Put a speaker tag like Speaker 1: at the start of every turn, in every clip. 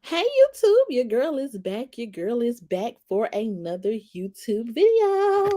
Speaker 1: Hey YouTube, your girl is back. Your girl is back for another YouTube video.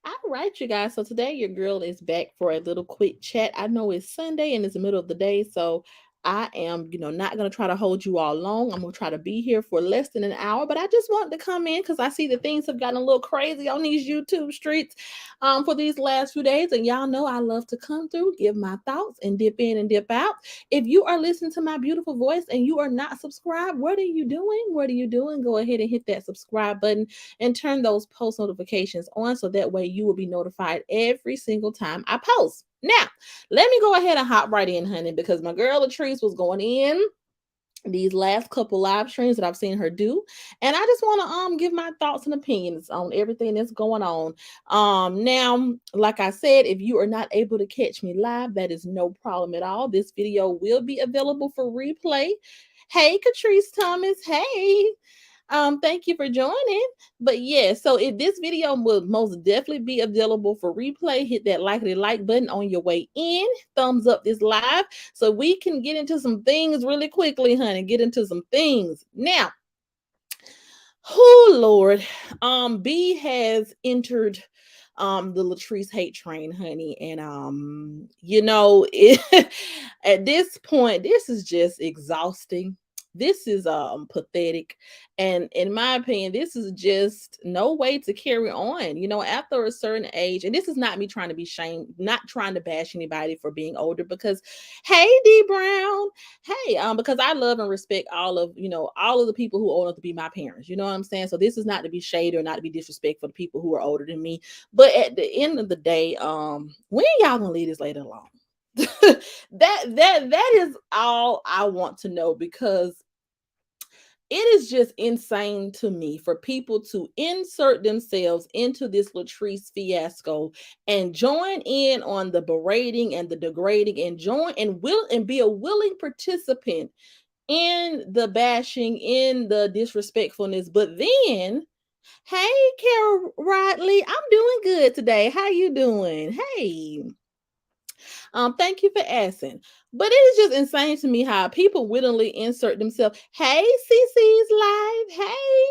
Speaker 1: All right, you guys. So today your girl is back for a little quick chat. I know it's Sunday and it's the middle of the day, so I am, not gonna try to hold you all long. I'm gonna try to be here for less than an hour, but I just wanted to come in because I see that things have gotten a little crazy on these YouTube streets for these last few days. And y'all know I love to come through, give my thoughts, and dip in and dip out. If you are listening to my beautiful voice and you are not subscribed, what are you doing? What are you doing? Go ahead and hit that subscribe button and turn those post notifications on so that way you will be notified every single time I post. Now, let me go ahead and hop right in, honey, because my girl Latrese was going in these last couple live streams that I've seen her do, and I just want to give my thoughts and opinions on everything that's going on. Now, like I said, if you are not able to catch me live, that is no problem at all. This video will be available for replay. Hey, Catrice Thomas. Hey, thank you for joining. But yeah, so if this video will most definitely be available for replay, hit that like button on your way in. Thumbs up this live so we can get into some things really quickly, honey. Get into some things. Now, oh Lord, B has entered the Latrese hate train, honey, and at this point this is just exhausting. This is pathetic, and in my opinion this is just no way to carry on, after a certain age. And this is not me trying to be shame, not trying to bash anybody for being older, because hey, D Brown, hey, because I love and respect all of the people who are old enough to be my parents. You know what I'm saying? So this is not to be shady or not to be disrespectful to people who are older than me. But at the end of the day, when y'all gonna leave this lady alone? That is all I want to know, because it is just insane to me for people to insert themselves into this Latrese fiasco and join in on the berating and the degrading, and join and will and be a willing participant in the bashing, in the disrespectfulness. But then, hey, Carol Riley, I'm doing good today. How you doing? Hey. Thank you for asking. But it is just insane to me how people willingly insert themselves. Hey, CC's live. Hey.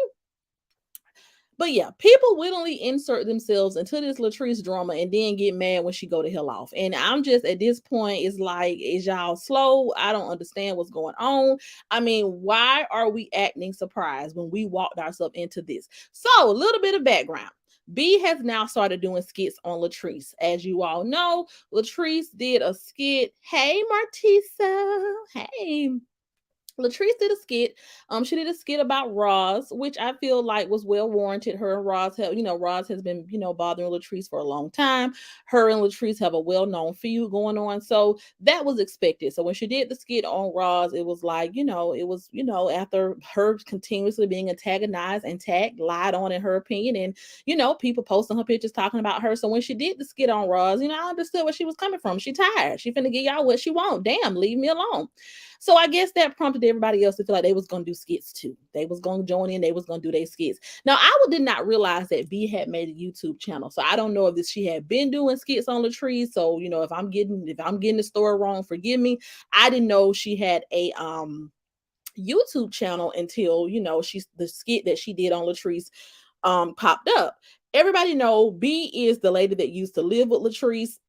Speaker 1: But yeah, people willingly insert themselves into this Latrice drama and then get mad when she go to hell off. And I'm just at this point, it's like, is y'all slow? I don't understand what's going on. I mean, why are we acting surprised when we walked ourselves into this? So, a little bit of background. B has now started doing skits on Latrice. As you all know, Latrice did a skit. Hey, Martisa. Hey. Latrice did a skit. She did a skit about Roz, which I feel like was well warranted. Her and Roz have, Roz has been, bothering Latrice for a long time. Her and Latrice have a well-known feud going on. So that was expected. So when she did the skit on Roz, it was like, after her continuously being antagonized and tagged, lied on in her opinion, and people posting her pictures talking about her. So when she did the skit on Roz, I understood where she was coming from. She tired. She finna get y'all what she want. Damn, leave me alone. So I guess that prompted everybody else to feel like they was gonna do skits too. They was gonna join in. They was gonna do their skits. Now I did not realize that B had made a YouTube channel, so I don't know if she had been doing skits on Latrese. So if I'm getting the story wrong, forgive me. I didn't know she had a YouTube channel until she's the skit that she did on Latrese popped up. Everybody know B is the lady that used to live with Latrese.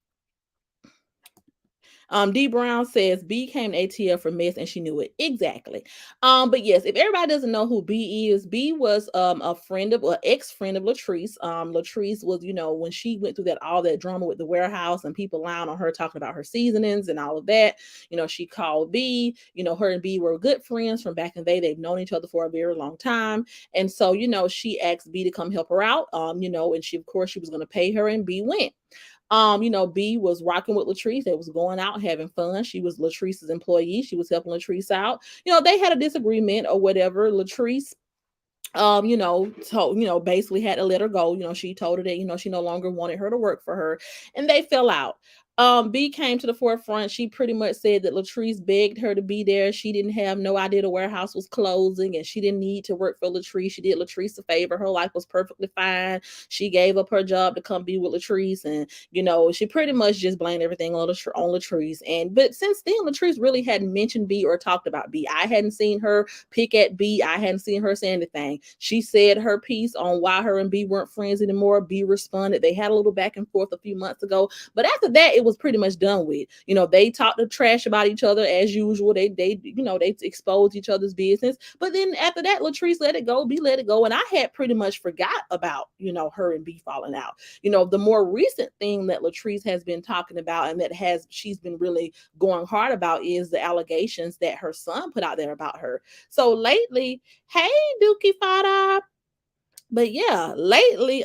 Speaker 1: D Brown says B came to ATL for mess and she knew it. Exactly. But yes, if everybody doesn't know who B is, B was a friend of or ex-friend of Latrese. Latrese was, when she went through all that drama with the warehouse and people lying on her talking about her seasonings and all of that, she called B. Her and B were good friends from back in the day. They've known each other for a very long time. And so, she asked B to come help her out. And she, of course, she was gonna pay her, and B went. B was rocking with Latrese. They was going out having fun. She was Latrice's employee. She was helping Latrese out. They had a disagreement or whatever. Latrese told, basically had to let her go. She told her that, she no longer wanted her to work for her, and they fell out. B came to the forefront. She pretty much said that Latrese begged her to be there. She didn't have no idea the warehouse was closing and she didn't need to work for Latrese. She did Latrese a favor. Her life was perfectly fine. She gave up her job to come be with Latrese, and she pretty much just blamed everything on Latrese. And but since then, Latrese really hadn't mentioned B or talked about B. I hadn't seen her pick at B. I hadn't seen her say anything. She said her piece on why her and B weren't friends anymore. B responded. They had a little back and forth a few months ago, but after that, it was pretty much done with. They talked the trash about each other as usual. They exposed each other's business. But then after that, Latrese let it go. B let it go, and I had pretty much forgot about her and B falling out. The more recent thing that Latrese has been talking about and that she's been really going hard about is the allegations that her son put out there about her. So lately, hey Dookie Fada, but yeah, lately,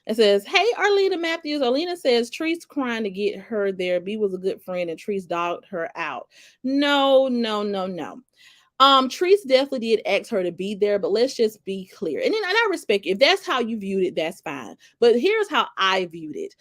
Speaker 1: it says, hey, Arlena Matthews. Arlena says, Treese crying to get her there. B was a good friend and Treese dogged her out. No, no, no, no. Treese definitely did ask her to be there, but let's just be clear. And I respect it. If that's how you viewed it, that's fine. But here's how I viewed it.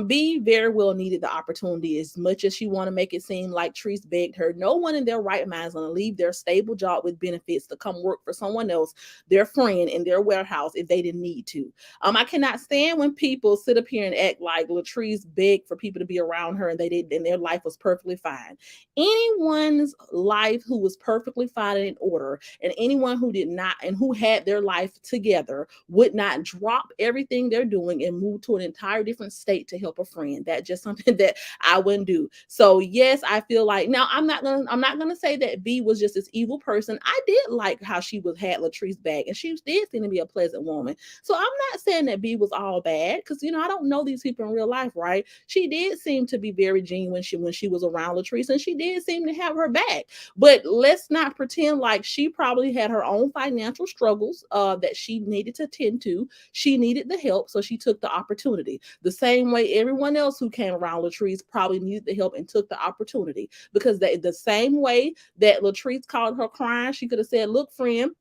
Speaker 1: B very well needed the opportunity as much as she want to make it seem like Treese begged her. No one in their right mind is going to leave their stable job with benefits to come work for someone else, their friend in their warehouse, if they didn't need to. I cannot stand when people sit up here and act like Latrese begged for people to be around her and they did, and their life was perfectly fine. Anyone's life who was perfectly fine in order, and anyone who did not and who had their life together would not drop everything they're doing and move to an entire different state to help a friend. That's just something that I wouldn't do. So yes, I feel like, now I'm not gonna say that B was just this evil person. I did like how she had Latrese back, and she did seem to be a pleasant woman. So I'm not saying that B was all bad, because I don't know these people in real life, right? She did seem to be very genuine when she was around Latrese, and she did seem to have her back. But let's not pretend like she probably had her own financial struggles that she needed to tend to. She needed the help, so she took the opportunity. The same way everyone else who came around Latrese probably needed the help and took the opportunity. Because the same way that Latrese called her crying, she could have said, look, friend,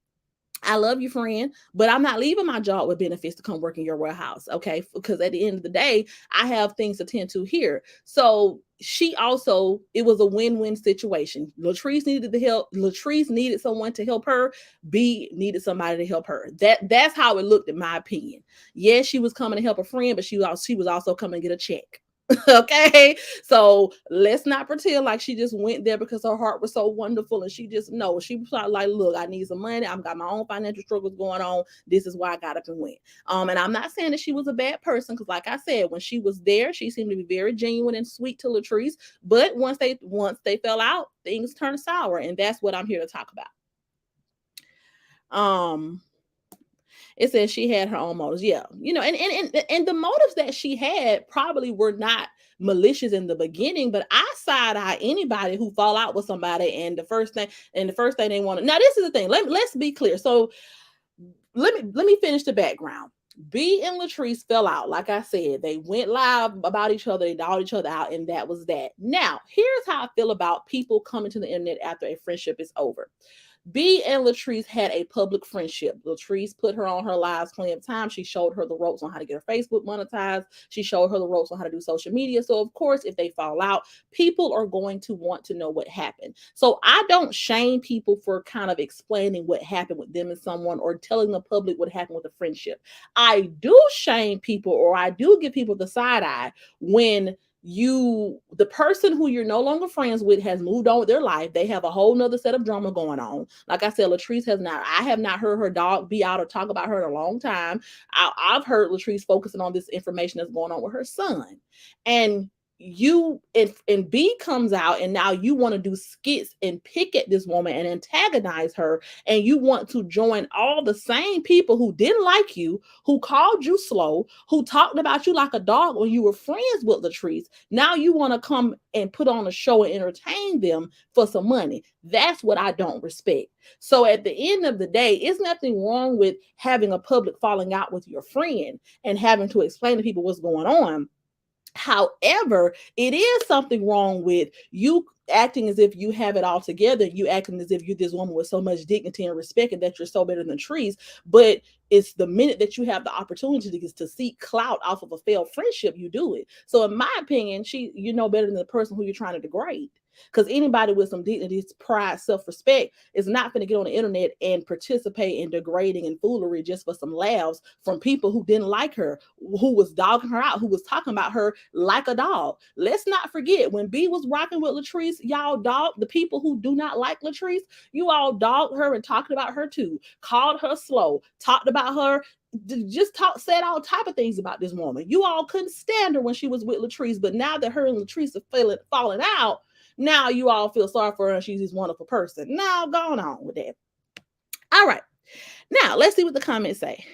Speaker 1: I love you, friend, but I'm not leaving my job with benefits to come work in your warehouse. Okay. Because at the end of the day, I have things to tend to here. So it was a win-win situation. Latrese needed the help. Latrese needed someone to help her. B needed somebody to help her. That's how it looked, in my opinion. Yes, she was coming to help a friend, but she was also coming to get a check. Okay, so let's not pretend like she just went there because her heart was so wonderful and she was like, look, I need some money, I've got my own financial struggles going on, this is why I got up and went. And I'm not saying that she was a bad person, because like I said, when she was there, she seemed to be very genuine and sweet to Latrese, but once they fell out, things turned sour, and that's what I'm here to talk about. It says she had her own motives. Yeah. And the motives that she had probably were not malicious in the beginning, but I side eye anybody who fall out with somebody and the first thing they want to. Now, this is the thing. Let's be clear. So let me finish the background. B and Latrese fell out. Like I said, they went live about each other, they dogged each other out, and that was that. Now, here's how I feel about people coming to the internet after a friendship is over. B and Latrese had a public friendship. Latrese put her on her lives plenty of times. She showed her the ropes on how to get her Facebook monetized. She showed her the ropes on how to do social media. So, of course, if they fall out, people are going to want to know what happened. So I don't shame people for kind of explaining what happened with them and someone, or telling the public what happened with the friendship. I do shame people, or I do give people the side eye when the person who you're no longer friends with has moved on with their life. They have a whole nother set of drama going on. Like I said, Latrese I have not heard her dog be out or talk about her in a long time. I've heard Latrese focusing on this information that's going on with her son. And and B comes out, and now you want to do skits and pick at this woman and antagonize her, and you want to join all the same people who didn't like you, who called you slow, who talked about you like a dog when you were friends with Latrese. Now you want to come and put on a show and entertain them for some money. That's what I don't respect. So at the end of the day, it's nothing wrong with having a public falling out with your friend and having to explain to people what's going on. However, it is something wrong with you acting as if you have it all together. You acting as if you're this woman with so much dignity and respect and that you're so better than trees. But it's the minute that you have the opportunity to seek clout off of a failed friendship, you do it. So in my opinion, you know better than the person who you're trying to degrade. Because anybody with some dignity, pride, self-respect is not going to get on the internet and participate in degrading and foolery just for some laughs from people who didn't like her, who was dogging her out, who was talking about her like a dog. Let's not forget when B was rocking with Latrese, y'all dog the people who do not like Latrese. You all dogged her and talked about her too, called her slow, talked about her, said all type of things about this woman. You all couldn't stand her when she was with Latrese, but now that her and Latrese are falling out, now you all feel sorry for her and she's this wonderful person. Now, going on with that. All right. Now, let's see what the comments say.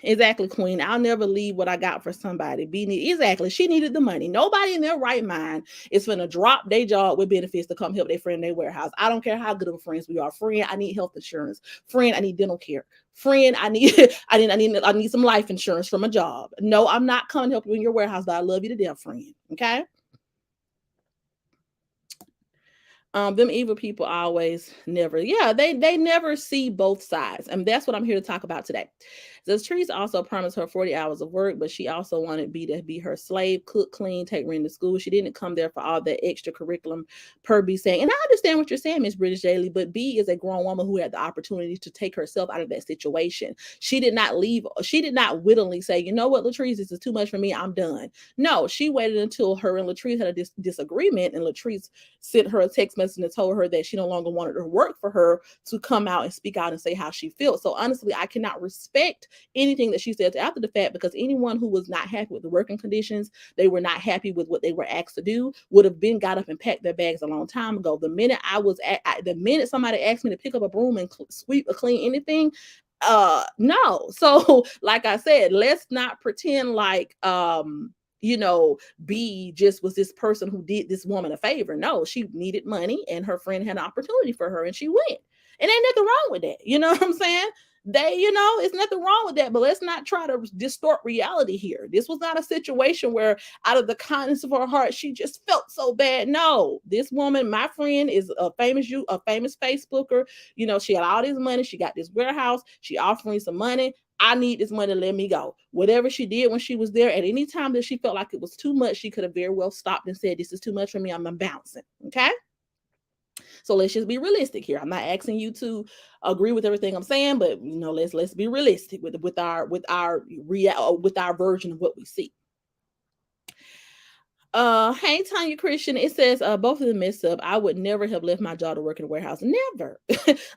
Speaker 1: Exactly, Queen. I'll never leave what I got for somebody. Exactly. She needed the money. Nobody in their right mind is finna drop their job with benefits to come help their friend in their warehouse. I don't care how good of friends we are. Friend, I need health insurance. Friend, I need dental care. Friend, I need I need some life insurance from a job. No, I'm not coming to help you in your warehouse, but I love you to death, friend. Okay. Them evil people always never, yeah, they never see both sides, and that's what I'm here to talk about today. The Trees also promised her 40 hours of work, but she also wanted B to be her slave, cook, clean, take Ren to school. She didn't come there for all that extra curriculum, per B saying. And I understand what you're saying, Miss British Daily, but B is a grown woman who had the opportunity to take herself out of that situation. She did not leave. She did not wittingly say, you know what, Latrese, this is too much for me, I'm done. No, she waited until her and Latrese had a disagreement, and Latrese sent her a text message and told her that she no longer wanted to work for her, to come out and speak out and say how she feels. So honestly, I cannot respect anything that she said after the fact, because anyone who was not happy with the working conditions, they were not happy with what they were asked to do, would have been got up and packed their bags a long time ago. The minute the minute somebody asked me to pick up a broom and sweep or clean anything, no. So like I said, let's not pretend like you know, B just was this person who did this woman a favor. No, she needed money and her friend had an opportunity for her and she went. And ain't nothing wrong with that. You know what I'm saying? It's nothing wrong with that, but let's not try to distort reality here. This was not a situation where out of the kindness of her heart, she just felt so bad. No, this woman, my friend, is a famous Facebooker. You know, she had all this money. She got this warehouse. She offering some money. I need this money, let me go. Whatever she did when she was there, at any time that she felt like it was too much, she could have very well stopped and said, this is too much for me, I'm bouncing. Okay. So let's just be realistic here. I'm not asking you to agree with everything I'm saying, but let's be realistic with our version of what we see. Hey Tanya Christian, it says both of them messed up. I would never have left my job to work in a warehouse. Never.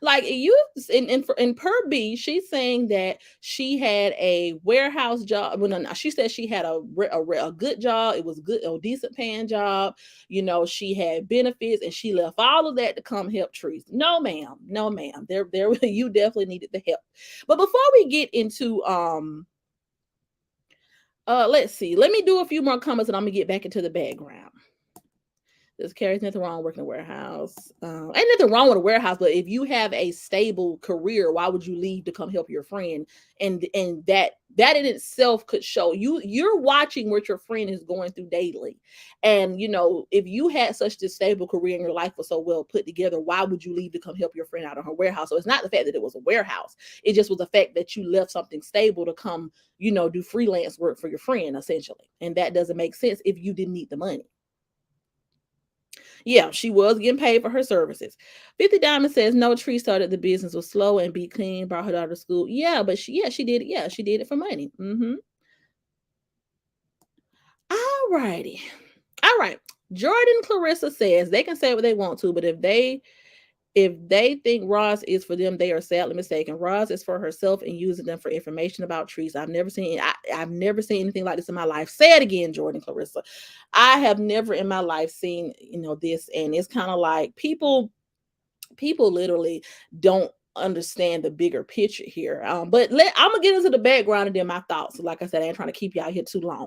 Speaker 1: Like you in per B, she's saying that she had a warehouse job. Well, no, she said she had a good job. It was good, a decent paying job. You know, she had benefits and she left all of that to come help Trees. No, ma'am. No, ma'am. There you definitely needed the help. But before we get into let's see. Let me do a few more comments and I'm gonna get back into the background. There's carries nothing wrong working in a warehouse. Ain't nothing wrong with a warehouse, but if you have a stable career, why would you leave to come help your friend? And that in itself could show you're watching what your friend is going through daily. And if you had such this stable career and your life was so well put together, why would you leave to come help your friend out of her warehouse? So it's not the fact that it was a warehouse. It just was the fact that you left something stable to come, do freelance work for your friend, essentially. And that doesn't make sense if you didn't need the money. Yeah, she was getting paid for her services. 50 Diamond says no, Tree started the business was slow and be clean, brought her daughter to school. Yeah, but she did it. Yeah, she did it for money. All righty. All right. Jordan Clarissa says they can say what they want to, but if they think Roz is for them, they are sadly mistaken. Roz is for herself and using them for information about trees. I've never seen anything like this in my life. Say it again, Jordan Clarissa. I have never in my life seen this, and it's kind of like people literally don't understand the bigger picture here. But I'm gonna get into the background and then my thoughts. So like I said, I ain't trying to keep y'all here too long.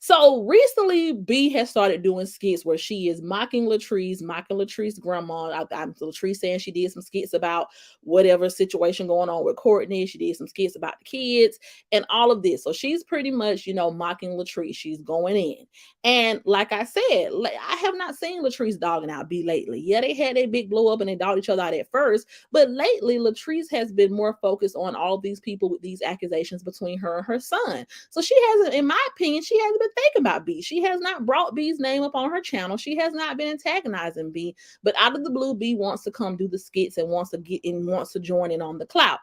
Speaker 1: So recently, B has started doing skits where she is mocking Latrice's grandma. Latrice saying she did some skits about whatever situation going on with Courtney. She did some skits about the kids and all of this. So she's pretty much, mocking Latrice. She's going in. And like I said, I have not seen Latrice dogging out B lately. Yeah, they had a big blow up and they dogged each other out at first. But lately, Latrice has been more focused on all these people with these accusations between her and her son. So she hasn't, in my opinion, she hasn't been thinking about B. She has not brought B's name up on her channel. She has not been antagonizing B. But out of the blue, B wants to come do the skits and wants to get in, wants to join in on the clout.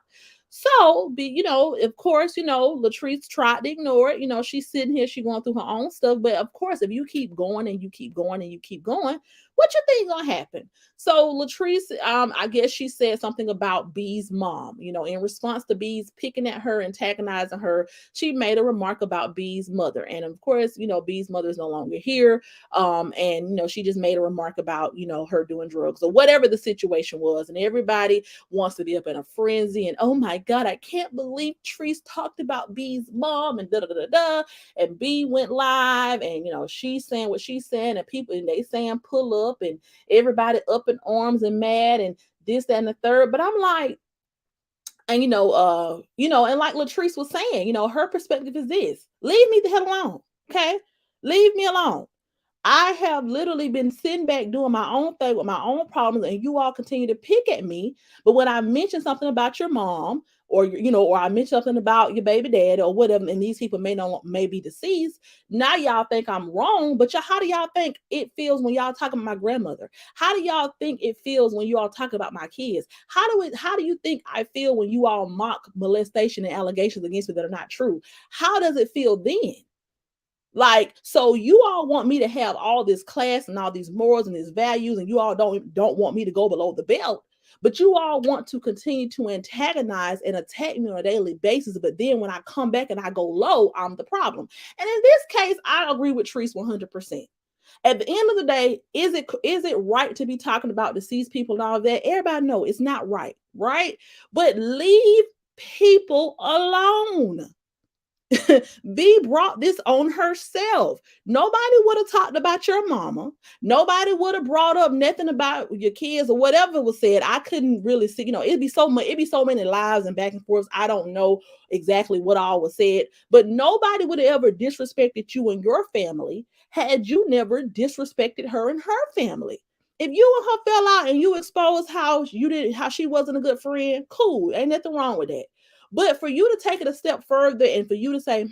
Speaker 1: So, of course, Latrice tried to ignore it. She's sitting here, she going through her own stuff. But of course, if you keep going and you keep going and you keep going, what you think gonna happen? So Latrice, I guess she said something about B's mom. In response to B's picking at her, antagonizing her, she made a remark about B's mother. And of course, B's mother is no longer here. And she just made a remark about, her doing drugs or whatever the situation was. And everybody wants to be up in a frenzy. And oh my God, I can't believe Treese talked about B's mom and da da da da. And B went live, and she's saying what she's saying, and people and they saying pull up, and everybody up in arms and mad, and this, that, and the third. But I'm like, and and like Latrice was saying, her perspective is this: leave me the hell alone, okay? Leave me alone. I have literally been sitting back doing my own thing with my own problems, and you all continue to pick at me. But when I mention something about your mom, or I mention something about your baby dad or whatever, and these people may be deceased, now y'all think I'm wrong. But how do y'all think it feels when y'all talking about my grandmother? How do y'all think it feels when you all talk about my kids? How do you think I feel when you all mock molestation and allegations against me that are not true? How does it feel then? Like, so you all want me to have all this class and all these morals and these values, and you all don't want me to go below the belt, but you all want to continue to antagonize and attack me on a daily basis. But then when I come back and I go low, I'm the problem. And in this case, I agree with Treese 100%. At the end of the day, is it right to be talking about deceased people and all of that? Everybody know it's not right, right? But leave people alone. B brought this on herself. Nobody would have talked about your mama. Nobody would have brought up nothing about your kids or whatever was said. I couldn't really see, it'd be so many lives and back and forth. I don't know exactly what all was said, but nobody would have ever disrespected you and your family had you never disrespected her and her family. If you and her fell out and you exposed how she wasn't a good friend, cool. Ain't nothing wrong with that. But for you to take it a step further and for you to say,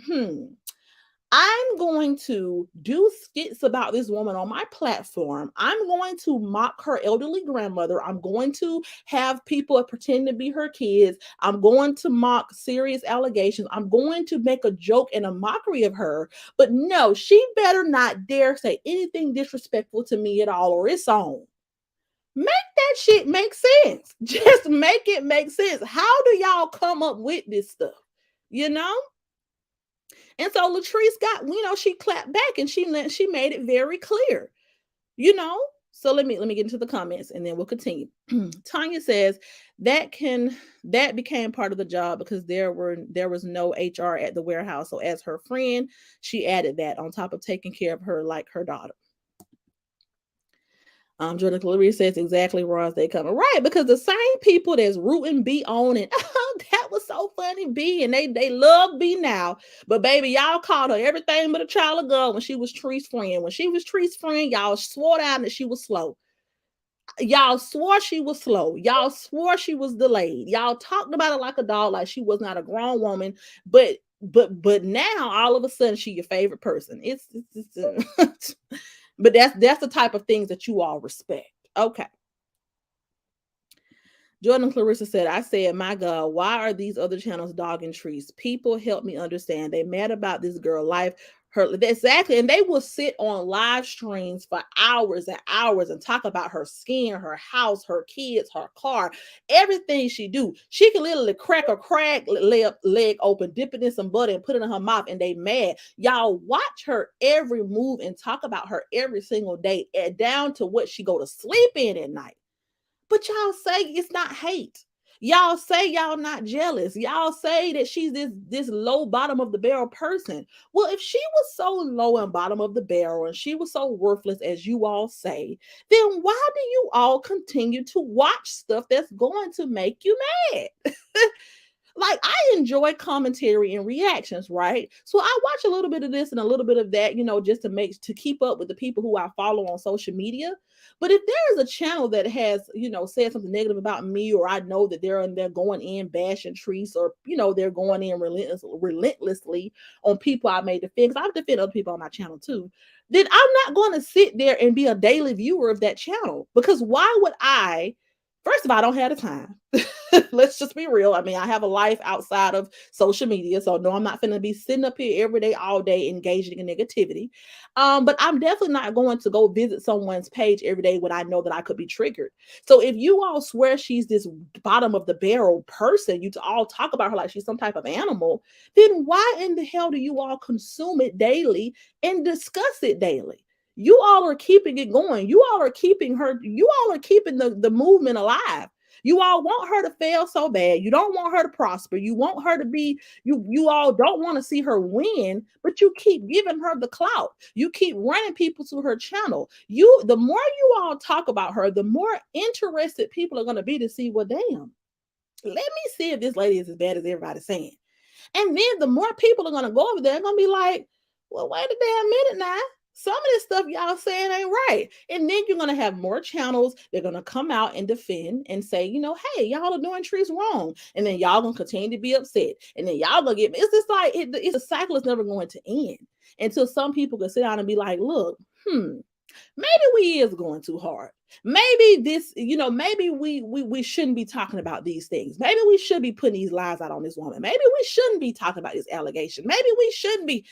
Speaker 1: I'm going to do skits about this woman on my platform. I'm going to mock her elderly grandmother. I'm going to have people pretend to be her kids. I'm going to mock serious allegations. I'm going to make a joke and a mockery of her. But no, she better not dare say anything disrespectful to me at all, or it's on. Make that shit make sense. Just make it make sense. How do y'all come up with this stuff? You know? And so Latrice got, she clapped back and she made it very clear. So let me get into the comments and then we'll continue. Tanya says that became part of the job because there was no HR at the warehouse. So as her friend, she added that on top of taking care of her like her daughter. Jordan Clarice says exactly Ross they coming. Right, because the same people that's rooting B on and that was so funny, B, and they love B now. But baby, y'all called her everything but a child of God when she was Tree's friend. When she was Tree's friend, y'all swore down that she was slow. Y'all swore she was slow. Y'all swore she was delayed. Y'all talked about it like a dog, like she was not a grown woman. But now all of a sudden she your favorite person. It's but that's the type of things that you all respect. Okay. Jordan Clarissa said, I said, my God, why are these other channels dogging Trees? People help me understand. They mad about this girl life. Exactly. And they will sit on live streams for hours and hours and talk about her skin, her house, her kids, her car, everything she do. She can literally crack leg open, dip it in some butter and put it in her mouth, and they mad. Y'all watch her every move and talk about her every single day, down to what she go to sleep in at night. But y'all say it's not hate. Y'all say y'all not jealous. Y'all say that she's this low bottom of the barrel person. Well, if she was so low and bottom of the barrel and she was so worthless as you all say, then why do you all continue to watch stuff that's going to make you mad? Like, I enjoy commentary and reactions, right? So I watch a little bit of this and a little bit of that, just to keep up with the people who I follow on social media. But if there is a channel that has, said something negative about me, or I know that they're going in bashing trees, or they're going in relentlessly on people I may defend, because I've defended other people on my channel too, then I'm not going to sit there and be a daily viewer of that channel, because why would I? First of all, I don't have the time. Let's just be real. I mean, I have a life outside of social media. So no, I'm not going to be sitting up here every day, all day, engaging in negativity. But I'm definitely not going to go visit someone's page every day when I know that I could be triggered. So if you all swear she's this bottom of the barrel person, you all talk about her like she's some type of animal, then why in the hell do you all consume it daily and discuss it daily? You all are keeping it going. You all are keeping her, you all are keeping the movement alive. You all want her to fail so bad. You don't want her to prosper. You want her to be, you all don't want to see her win, but you keep giving her the clout. You keep running people to her channel. The more you all talk about her, the more interested people are going to be to see, well, damn, let me see if this lady is as bad as everybody's saying. And then the more people are going to go over there, they're going to be like, well, wait a damn minute now. Some of this stuff y'all saying ain't right. And then you're going to have more channels. They're going to come out and defend and say, hey, y'all are doing trees wrong. And then y'all going to continue to be upset. And then y'all going to it's just like, it's a cycle that's never going to end until some people can sit down and be like, look, maybe we is going too hard. Maybe this, maybe we shouldn't be talking about these things. Maybe we should be putting these lies out on this woman. Maybe we shouldn't be talking about this allegation. Maybe we shouldn't be,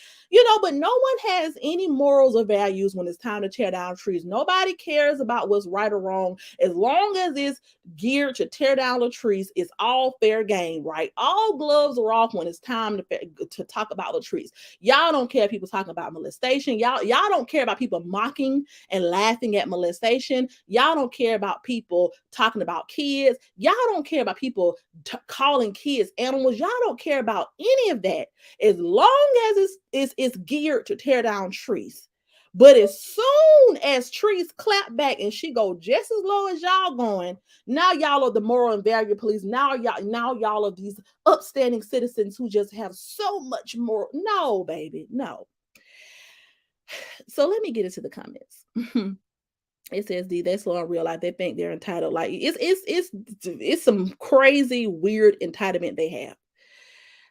Speaker 1: but no one has any morals or values when it's time to tear down trees. Nobody cares about what's right or wrong. As long as it's geared to tear down the trees, it's all fair game, right? All gloves are off when it's time to talk about the trees. Y'all don't care if people talking about molestation. Y'all don't care about people mocking and laughing at molestation. Y'all don't care about people talking about kids. Y'all don't care about people calling kids animals. Y'all don't care about any of that, as long as it's geared to tear down trees. But as soon as trees clap back and she go just as low as y'all going, now y'all are the moral and value police. Now y'all are these upstanding citizens who just have so much more. No, baby, no. So let me get into the comments. It says, they slow in real life. They think they're entitled. Like it's some crazy, weird entitlement they have.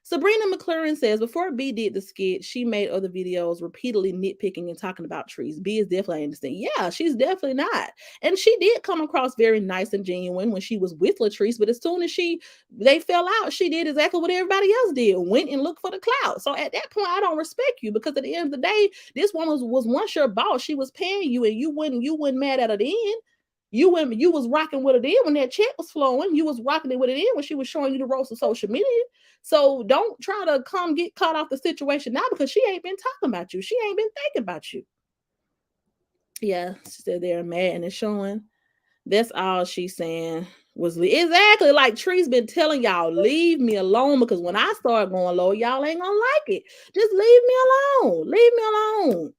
Speaker 1: Sabrina McLaren says, before B did the skit, she made other videos repeatedly nitpicking and talking about trees. B is definitely understand. Yeah, she's definitely not. And she did come across very nice and genuine when she was with Latrese, but as soon as they fell out, she did exactly what everybody else did, went and looked for the clout. So at that point, I don't respect you, because at the end of the day, this woman was once your boss. She was paying you, and you wouldn't mad at her then. You was rocking with it in when that check was flowing. You was rocking it with it in when she was showing you the ropes of social media. So don't try to come get caught off the situation now, because she ain't been talking about you. She ain't been thinking about you. Yeah, she said they're mad and it's showing. That's all she's saying was exactly like Tree's been telling y'all, leave me alone, because when I start going low, y'all ain't gonna like it. Just leave me alone. Leave me alone.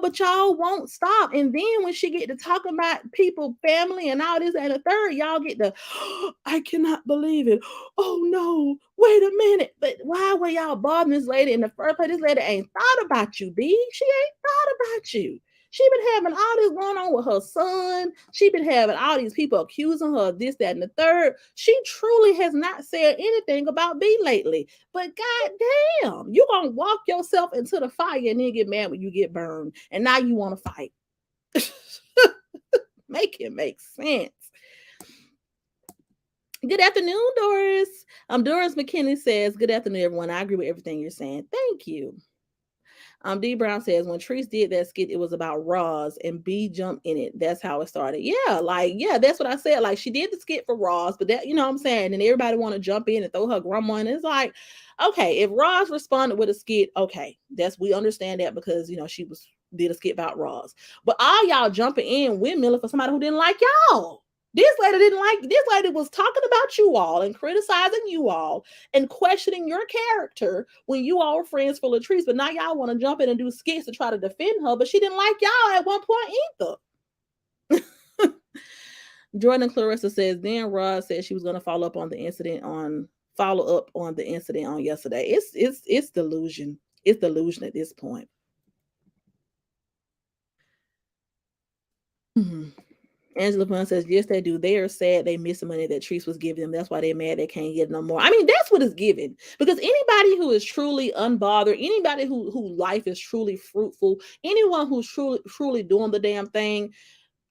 Speaker 1: But y'all won't stop. And then when she get to talking about people, family, and all this and the third, y'all get the, oh, I cannot believe it. Oh no, wait a minute. But why were y'all bothering this lady in the first place? This lady ain't thought about you, B. She ain't thought about you. She been having all this going on with her son. She been having all these people accusing her of this, that, and the third. She truly has not said anything about B lately. But goddamn, you gonna walk yourself into the fire and then get mad when you get burned. And now you want to fight. Make it make sense. Good afternoon, Doris. Doris McKinney says, good afternoon, everyone. I agree with everything you're saying. Thank you. D Brown says, when Treese did that skit, it was about Roz and B jumped in it. That's how it started. Yeah, that's what I said. Like, she did the skit for Roz, but that, you know what I'm saying? And everybody want to jump in and throw her grandma in. It's like, okay, if Roz responded with a skit, okay, we understand that, because, she did a skit about Roz. But all y'all jumping in windmilling for somebody who didn't like y'all. This lady was talking about you all and criticizing you all and questioning your character when you all were friends for Latrese, but now y'all want to jump in and do skits to try to defend her, but she didn't like y'all at one point either. Jordan Clarissa says, then Rod said she was gonna follow up on the incident on yesterday. It's delusion. It's delusion at this point. Mhm. Angela Pun says, yes, they do. They are sad they missed the money that Treese was giving them. That's why they're mad they can't get no more. I mean, that's what it's given. Because anybody who is truly unbothered, anybody who life is truly fruitful, anyone who's truly doing the damn thing,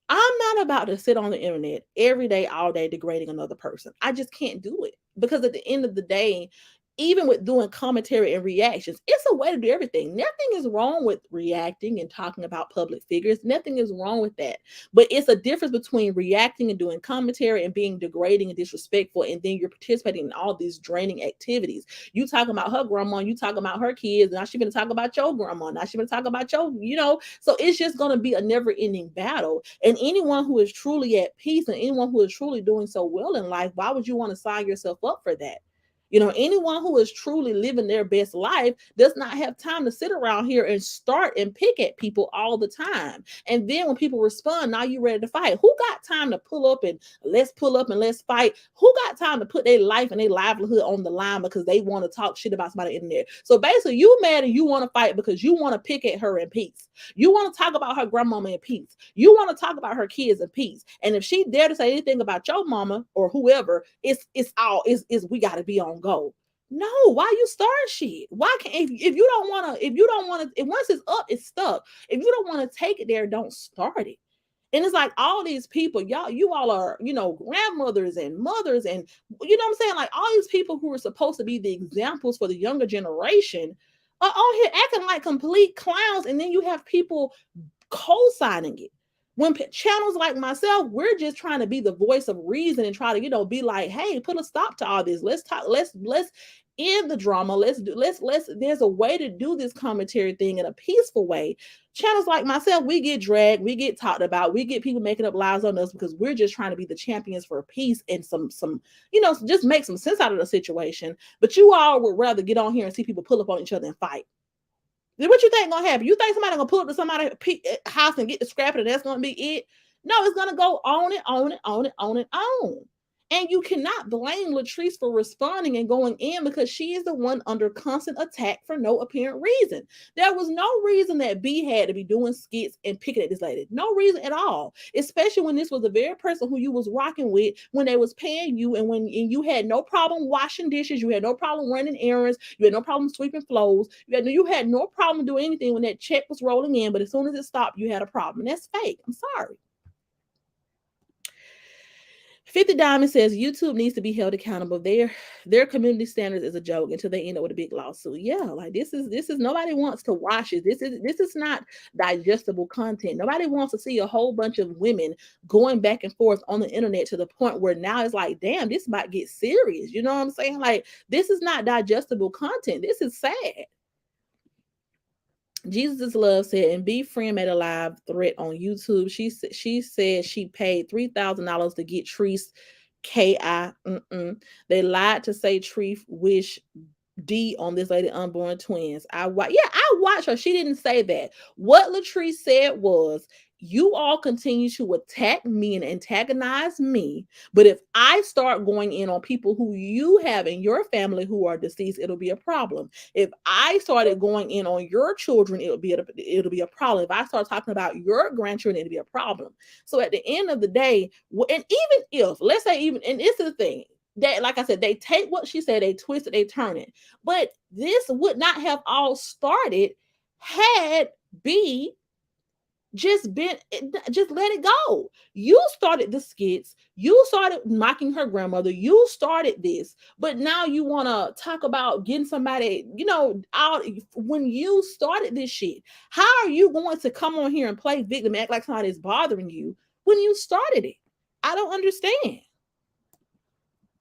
Speaker 1: I'm not about to sit on the internet every day, all day, degrading another person. I just can't do it because at the end of the day, even with doing commentary and reactions, it's a way to do everything. Nothing is wrong with reacting and talking about public figures. Nothing is wrong with that. But it's a difference between reacting and doing commentary and being degrading and disrespectful, and then you're participating in all these draining activities. You talking about her grandma, you talking about her kids, now she's gonna talk about your grandma, now she's gonna talk about your. So it's just gonna be a never-ending battle. And anyone who is truly at peace and anyone who is truly doing so well in life, why would you want to sign yourself up for that? Anyone who is truly living their best life does not have time to sit around here and start and pick at people all the time. And then when people respond, now you're ready to fight. Who got time to pull up and let's fight? Who got time to put their life and their livelihood on the line because they want to talk shit about somebody in there? So basically, you mad and you want to fight because you want to pick at her in peace. You want to talk about her grandmama in peace. You want to talk about her kids in peace. And if she dare to say anything about your mama or whoever, it's we got to be on go. No, why you start shit? Why can't if you don't want to if once it's up, it's stuck. If you don't want to take it there, don't start it. And it's like all these people, you all are, grandmothers and mothers, and you know what I'm saying? Like all these people who are supposed to be the examples for the younger generation are on here acting like complete clowns, and then you have people co-signing it. When channels like myself, we're just trying to be the voice of reason and try to, be like, hey, put a stop to all this. Let's talk. Let's end the drama. Let's. There's a way to do this commentary thing in a peaceful way. Channels like myself, we get dragged, we get talked about, we get people making up lies on us because we're just trying to be the champions for peace and some, just make some sense out of the situation. But you all would rather get on here and see people pull up on each other and fight. What you think gonna happen? You think somebody gonna pull up to somebody's house and get the scrapping and that's gonna be it? No, it's gonna go on and on and on and on and on. And you cannot blame Latrese for responding and going in because she is the one under constant attack for no apparent reason. There was no reason that B had to be doing skits and picking at this lady. No reason at all. Especially when this was the very person who you was rocking with when they was paying you and you had no problem washing dishes, you had no problem running errands, you had no problem sweeping floors, you had no problem doing anything when that check was rolling in, but as soon as it stopped, you had a problem. That's fake. I'm sorry. 50 Diamond says YouTube needs to be held accountable. Their community standards is a joke until they end up with a big lawsuit. Yeah, like this is nobody wants to watch it. This is not digestible content. Nobody wants to see a whole bunch of women going back and forth on the internet to the point where now it's like, damn, this might get serious. You know what I'm saying? Like this is not digestible content. This is sad. Jesus Love said, and B Friend made a live threat on YouTube. She said she paid $3,000 to get Treese KI. They lied to say Treese wish D on this lady unborn twins. I watched her. She didn't say that. What Latrese said was, you all continue to attack me and antagonize me, but if I start going in on people who you have in your family who are deceased, it'll be a problem. If I started going in on your children, it'll be a problem. If I start talking about your grandchildren, it'll be a problem. So at the end of the day, and even if, let's say, even, and this is the thing, that, like I said, they take what she said, they twist it, they turn it. But this would not have all started had B just let it go. You started the skits, you started mocking her grandmother, you started this, but now you want to talk about getting somebody, out when you started this shit. How are you going to come on here and play victim, act like somebody's bothering you when you started it? I don't understand.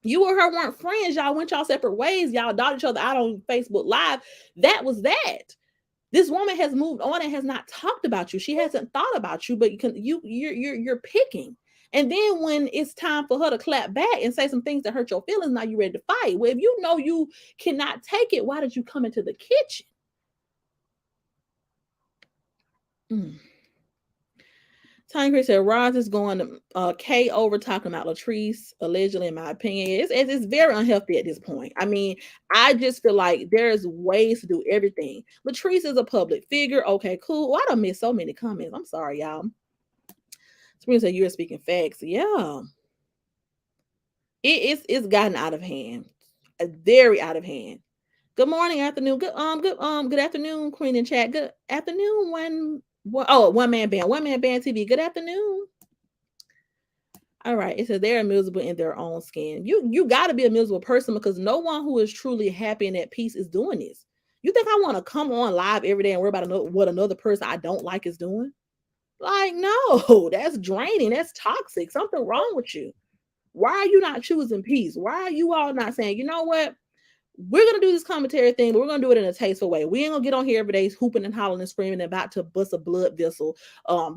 Speaker 1: You or her weren't friends. Y'all went y'all separate ways. Y'all dogged each other out on Facebook Live. That was that. This woman has moved on and has not talked about you. She hasn't thought about you, but you're picking. And then when it's time for her to clap back and say some things that hurt your feelings, now you ready to fight. Well, if you know you cannot take it, why did you come into the kitchen? Mm. Tiny Chris said Roz is going to K over talking about Latrese, allegedly, in my opinion. It's very unhealthy at this point. I mean, I just feel like there's ways to do everything. Latrese is a public figure. Okay, cool. Well, I done missed so many comments. I'm sorry, y'all. Spring said you're speaking facts. Yeah. It's gotten out of hand. Very out of hand. Good morning, afternoon. Good afternoon, Queen in chat. Good afternoon, one man band. One man band TV. Good afternoon. All right. It says they're miserable in their own skin. You gotta be a miserable person because no one who is truly happy and at peace is doing this. You think I want to come on live every day and worry about what another person I don't like is doing? Like, no, that's draining. That's toxic. Something wrong with you. Why are you not choosing peace? Why are you all not saying, you know what? We're gonna do this commentary thing, but we're gonna do it in a tasteful way. We ain't gonna get on here every day hooping and hollering and screaming and about to bust a blood vessel,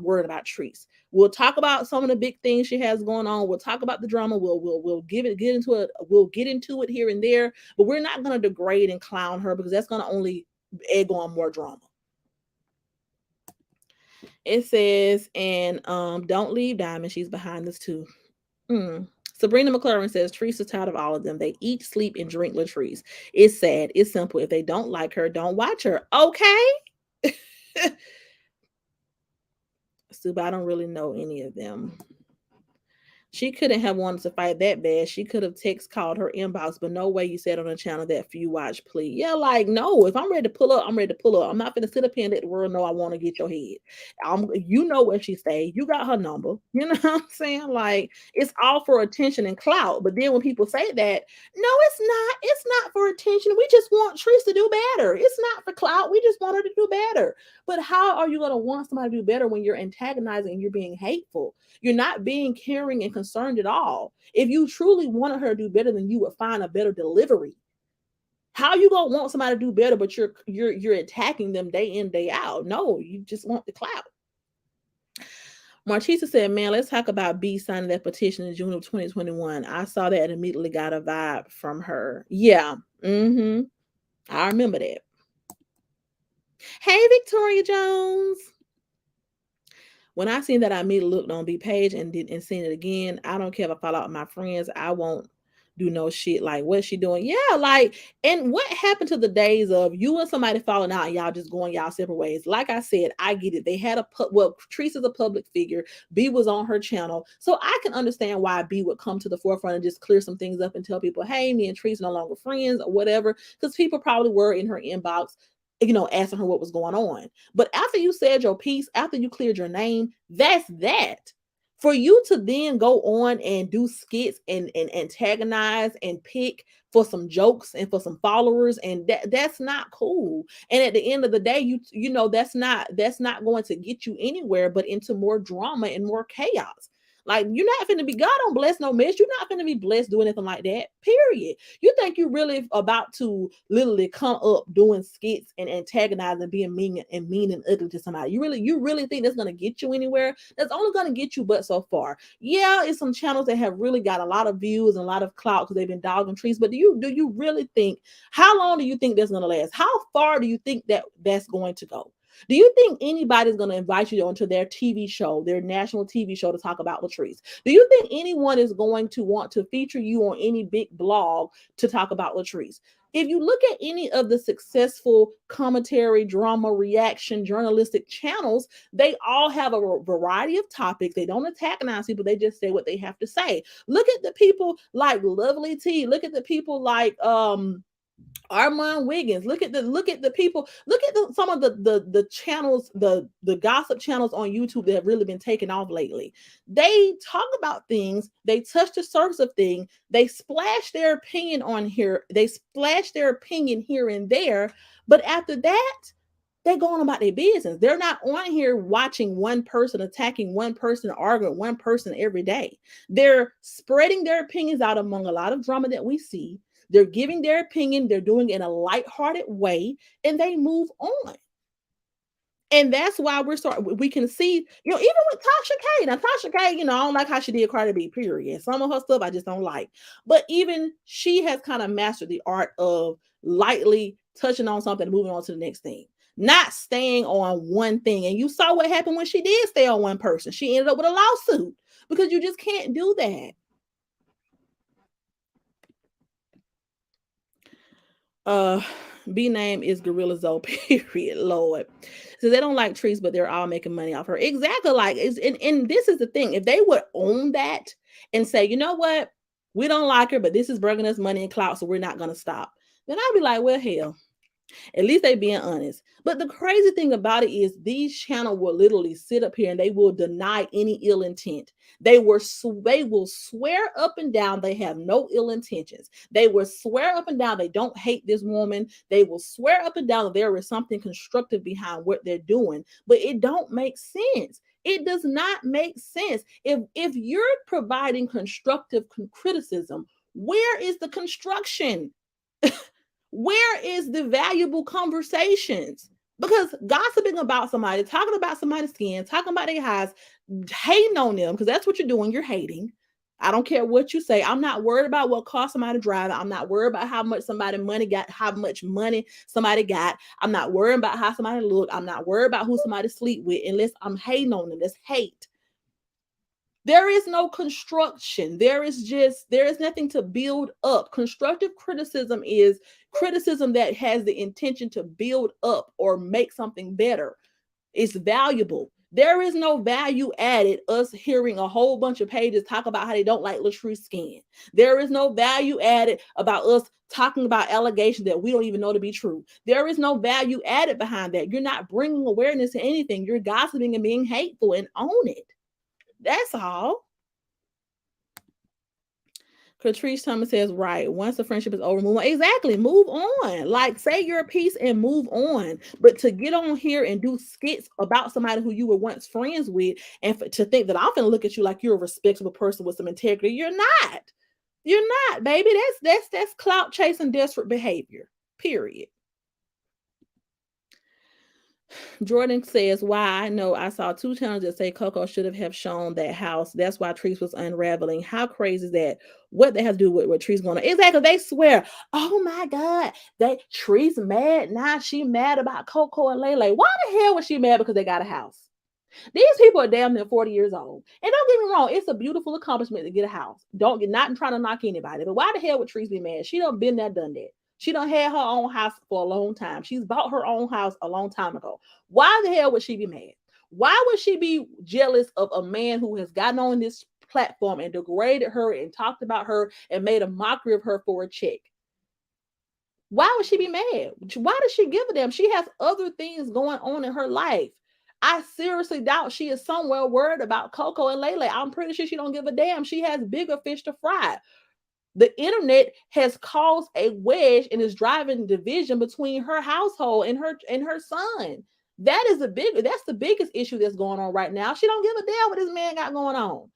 Speaker 1: worried about trees. We'll talk about some of the big things she has going on. We'll talk about the drama. We'll get into it. We'll get into it here and there, but we're not gonna degrade and clown her because that's gonna only egg on more drama. It says, and don't leave Diamond. She's behind this too. Sabrina McLaren says Teresa's tired of all of them. They eat, sleep, and drink Latrese. It's sad. It's simple. If they don't like her, don't watch her. Okay. But I don't really know any of them. She couldn't have wanted to fight that bad. She could have text called her inbox, but no way you said on the channel that few watch, please. Yeah, like, no, if I'm ready to pull up, I'm ready to pull up. I'm not gonna sit up here and let the world know I want to get your head. You know where she stayed. You got her number. You know what I'm saying? Like, it's all for attention and clout. But then when people say that, no, it's not. It's not for attention. We just want Trish to do better. It's not for clout. We just want her to do better. But how are you gonna want somebody to do better when you're antagonizing and you're being hateful? You're not being caring and concerned at all. If you truly wanted her to do better, then you would find a better delivery. How you gonna want somebody to do better, but you're attacking them day in, day out? No, you just want the clout. Marchesa said, man, let's talk about B signing that petition in June of 2021. I saw that and immediately got a vibe from her. Yeah. I remember that. Hey, Victoria Jones. When I seen that, I immediately looked on B page and seen it again. I don't care if I fall out with my friends. I won't do no shit like what's she doing? Yeah, like, and what happened to the days of you and somebody falling out and y'all just going y'all separate ways? Like I said, I get it. They had Teresa's a public figure. B was on her channel. So I can understand why B would come to the forefront and just clear some things up and tell people, hey, me and Teresa no longer friends or whatever. Because people probably were in her inbox, asking her what was going on. But after you said your piece, after you cleared your name, that's that. For you to then go on and do skits and antagonize and pick for some jokes and for some followers, and that's not cool. And at the end of the day, that's not going to get you anywhere but into more drama and more chaos. Like, you're not going to be, God don't bless no mess. You're not going to be blessed doing anything like that, period. You think you really about to literally come up doing skits and antagonizing, being mean and ugly to somebody. You really think that's going to get you anywhere? That's only going to get you but so far. Yeah, it's some channels that have really got a lot of views and a lot of clout because they've been dogging trees. But do you really think, how long do you think that's going to last? How far do you think that's going to go? Do you think anybody's going to invite you onto their TV show, their national TV show, to talk about Latrese? Do you think anyone is going to want to feature you on any big blog to talk about Latrese? If you look at any of the successful commentary, drama, reaction, journalistic channels, they all have a variety of topics. They don't antagonize people. They just say what they have to say. Look at the people like Lovely T. Look at the people like Armand Wiggins. Look at the people. Look at some of the channels, the gossip channels on YouTube that have really been taken off lately. They talk about things. They touch the surface of things. They splash their opinion on here. They splash their opinion here and there. But after that, they're going about their business. They're not on here watching one person, attacking one person, arguing one person every day. They're spreading their opinions out among a lot of drama that we see. They're giving their opinion. They're doing it in a lighthearted way, and they move on. And that's why we can see, even with Tasha K. Now, Tasha K, I don't like how she did Cardi B, period. Some of her stuff I just don't like. But even she has kind of mastered the art of lightly touching on something and moving on to the next thing, not staying on one thing. And you saw what happened when she did stay on one person. She ended up with a lawsuit because you just can't do that. Uh, B name is Gorilla Zoe, period. Lord. So they don't like trees, but they're all making money off her. Exactly. Like, and this is the thing. If they would own that and say, you know what? We don't like her, but this is bringing us money and clout, so we're not going to stop. Then I'd be like, well, hell, at least they being honest. But the crazy thing about it is these channels will literally sit up here and they will deny any ill intent. They will swear up and down they have no ill intentions. They will swear up and down they don't hate this woman. They will swear up and down that there is something constructive behind what they're doing. But it don't make sense. It does not make sense. If you're providing constructive criticism, where is the construction? Where is the valuable conversations? Because gossiping about somebody, talking about somebody's skin, talking about their eyes, hating on them, because that's what you're doing, you're hating. I don't care what you say. I'm not worried about what cost somebody to drive. I'm not worried about how much somebody money got, how much money somebody got. I'm not worried about how somebody look. I'm not worried about who somebody sleep with unless I'm hating on them. That's hate. There is no construction. There is nothing to build up. Constructive criticism is criticism that has the intention to build up or make something better. It's valuable. There is no value added us hearing a whole bunch of pages talk about how they don't like Latrese skin. There is no value added about us talking about allegations that we don't even know to be true. There is no value added behind that. You're not bringing awareness to anything. You're gossiping and being hateful, and own it. That's all. Catrice Thomas says, right. Once the friendship is over, move on. Exactly. Move on. Like, say your piece and move on. But to get on here and do skits about somebody who you were once friends with, and to think that I'm going to look at you like you're a respectable person with some integrity, you're not. You're not, baby. That's clout chasing, desperate behavior. Period. Jordan says, why I know I saw two channels that say Coco should have shown that house. That's why Trees was unraveling. How crazy is that? What they have to do with what Trees going on? Exactly. They swear, oh my God, that Trees mad. Now she mad about Coco and Lele. Why the hell was she mad? Because they got a house. These people are damn near 40 years old. And don't get me wrong, it's a beautiful accomplishment to get a house. Don't get not trying to knock anybody. But why the hell would Trees be mad? She done been there, done that. She done had her own house for a long time. She's bought her own house a long time ago. Why the hell would she be mad? Why would she be jealous of a man who has gotten on this platform and degraded her and talked about her and made a mockery of her for a check? Why would she be mad? Why does she give a damn? She has other things going on in her life. I seriously doubt she is somewhere worried about Coco and Lele. I'm pretty sure she don't give a damn. She has bigger fish to fry. The internet has caused a wedge and is driving division between her household and her son. That's the biggest issue that's going on right now. She don't give a damn what this man got going on.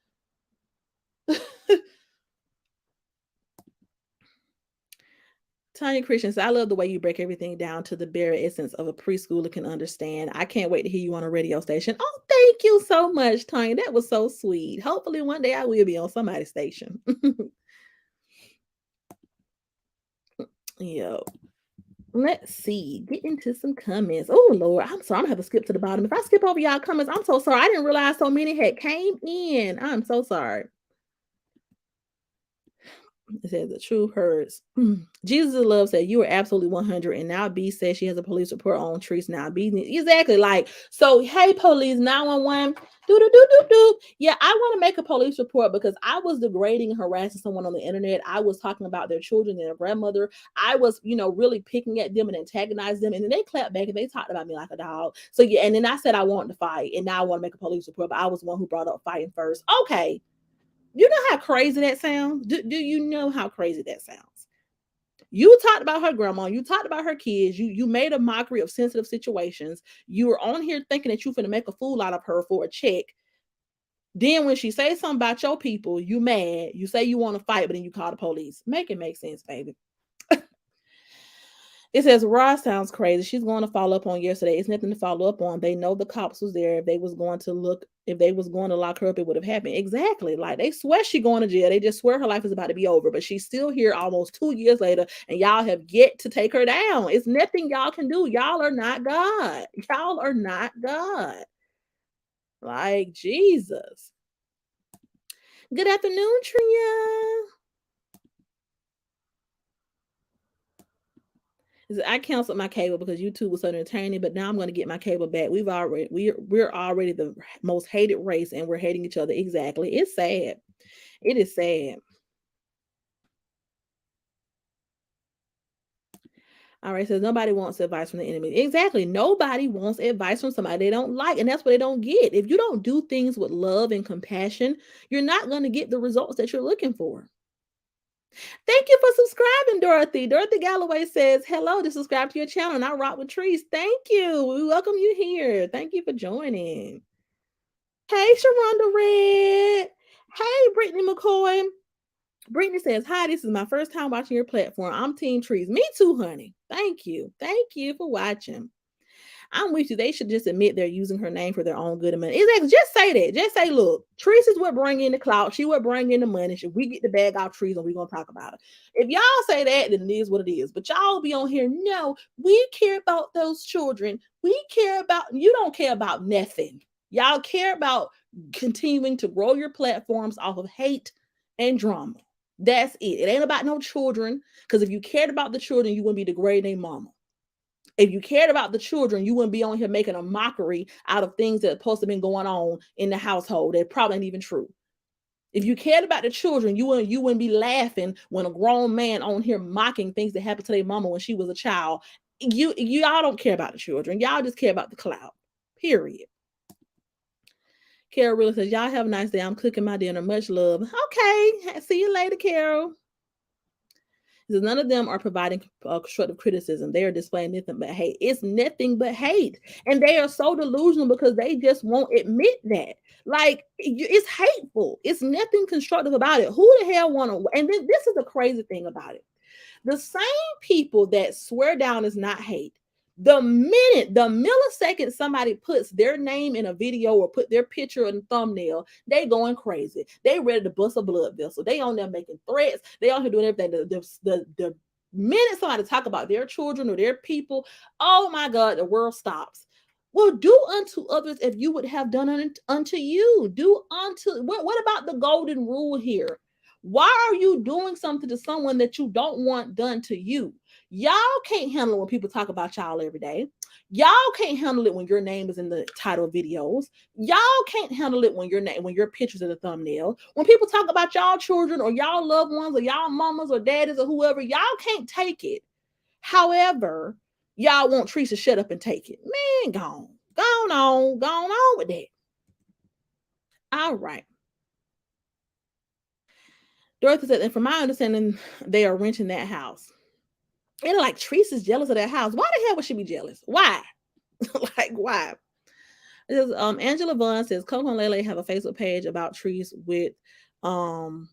Speaker 1: Tanya Christians, I love the way you break everything down to the bare essence of a preschooler can understand. I can't wait to hear you on a radio station. Oh, thank you so much, Tanya. That was so sweet. Hopefully, one day I will be on somebody's station. Yo, let's see. Get into some comments. Oh, Lord. I'm sorry. I'm going to have to skip to the bottom. If I skip over y'all comments, I'm so sorry. I didn't realize so many had came in. I'm so sorry. It says the truth hurts. Jesus of Love said you are absolutely 100. And now B says she has a police report on Trees. Now B exactly like so. Hey, police 911. Do. Yeah, I want to make a police report because I was degrading and harassing someone on the internet. I was talking about their children and their grandmother. I was, really picking at them and antagonizing them. And then they clapped back and they talked about me like a dog. So yeah, and then I said I wanted to fight, and now I want to make a police report. But I was the one who brought up fighting first. Okay. You know how crazy that sounds? Do you know how crazy that sounds? You talked about her grandma. You talked about her kids. You made a mockery of sensitive situations. You were on here thinking that you finna make a fool out of her for a check. Then when she says something about your people, you mad. You say you want to fight, but then you call the police. Make it make sense, baby. It says Raw sounds crazy. She's going to follow up on yesterday. It's nothing to follow up on. They know the cops was there. If they was going to lock her up, it would have happened. Exactly. Like they swear she going to jail. They just swear her life is about to be over. But she's still here almost 2 years later, and y'all have yet to take her down. It's nothing y'all can do. Y'all are not God. Y'all are not God. Like Jesus. Good afternoon, Tria. I canceled my cable because YouTube was so entertaining, but now I'm going to get my cable back. We're already the most hated race, and we're hating each other. Exactly. It's sad. It is sad. All right, says nobody wants advice from the enemy. Exactly. Nobody wants advice from somebody they don't like, and that's what they don't get. If you don't do things with love and compassion, you're not going to get the results that you're looking for. Thank you for subscribing, Dorothy. Dorothy Galloway says, hello, to subscribe to your channel, and I rock with trees. Thank you. We welcome you here. Thank you for joining. Hey, Sharonda Red. Hey, Brittany McCoy. Brittany says, hi, this is my first time watching your platform. I'm Team Trees. Me too, honey. Thank you. Thank you for watching. I'm with you. They should just admit they're using her name for their own good and money. Exactly. Just say that. Just say, look, Trees is what bring in the clout. She what bring in the money. Should we get the bag out Trees and we're going to talk about it. If y'all say that, then it is what it is. But y'all be on here. No, we care about those children. We care about, you don't care about nothing. Y'all care about continuing to grow your platforms off of hate and drama. That's it. It ain't about no children. Because if you cared about the children, you wouldn't be degrading their mama. If you cared about the children, you wouldn't be on here making a mockery out of things that are supposed to have been going on in the household that probably ain't even true. If you cared about the children, you wouldn't be laughing when a grown man on here mocking things that happened to their mama when she was a child. Y'all don't care about the children. Y'all just care about the clout. Period. Carol really says, y'all have a nice day. I'm cooking my dinner. Much love. Okay. See you later, Carol. Because none of them are providing constructive criticism. They are displaying nothing but hate. It's nothing but hate. And they are so delusional because they just won't admit that. Like, it's hateful. It's nothing constructive about it. Who the hell want to? And then this is the crazy thing about it. The same people that swear down is not hate, the millisecond somebody puts their name in a video or put their picture in a thumbnail, they going crazy. They ready to bust a blood vessel. They on there making threats. They on here doing everything. The minute somebody talk about their children or their people, oh my God, the world stops. Well, do unto others if you would have done unto you. Do unto what about the golden rule here? Why are you doing something to someone that you don't want done to you? Y'all can't handle it when people talk about y'all every day. Y'all can't handle it when your name is in the title of videos. Y'all can't handle it when your picture's in the thumbnail. When people talk about y'all children or y'all loved ones or y'all mamas or daddies or whoever, y'all can't take it. However, y'all want Trees to shut up and take it. Man, gone. Gone on with that. All right. Dorothy said, and from my understanding, they are renting that house. And like Treese is jealous of that house. Why the hell would she be jealous? Why? Like, why? Says, Angela Vaughn says Coco and Lele have a Facebook page about trees with Larvae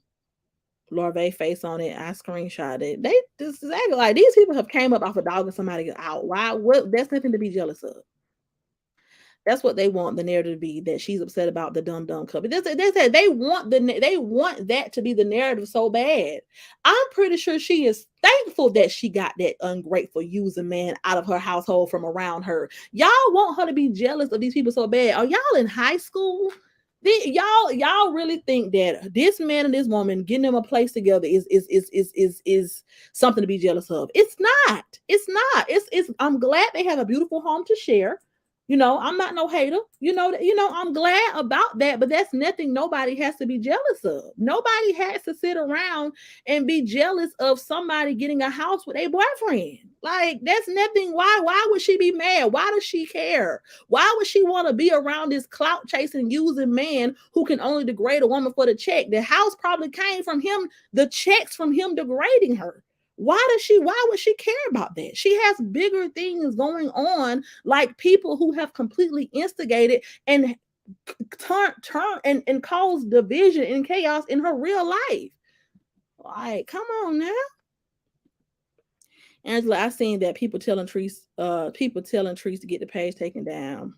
Speaker 1: face on it. I screenshot it. They just exactly like these people have came up off a dog and somebody out. Why? What? That's nothing to be jealous of. That's what they want the narrative to be, that she's upset about the dumb cup. They want that to be the narrative so bad. I'm pretty sure she is thankful that she got that ungrateful using man out of her household from around her. Y'all want her to be jealous of these people so bad. Are y'all in high school? Y'all really think that this man and this woman getting them a place together is something to be jealous of? It's not. It's not. It's. I'm glad they have a beautiful home to share. I'm not no hater. I'm glad about that, but that's nothing nobody has to be jealous of. Nobody has to sit around and be jealous of somebody getting a house with a boyfriend. Like, that's nothing. Why would she be mad? Why does she care? Why would she want to be around this clout chasing, using man who can only degrade a woman for the check? The house probably came from him, the checks from him degrading her. Why would she care about that? She has bigger things going on, like people who have completely instigated and turn and caused division and chaos in her real life. Like, come on now. Angela, I seen that people telling Trees to get the page taken down.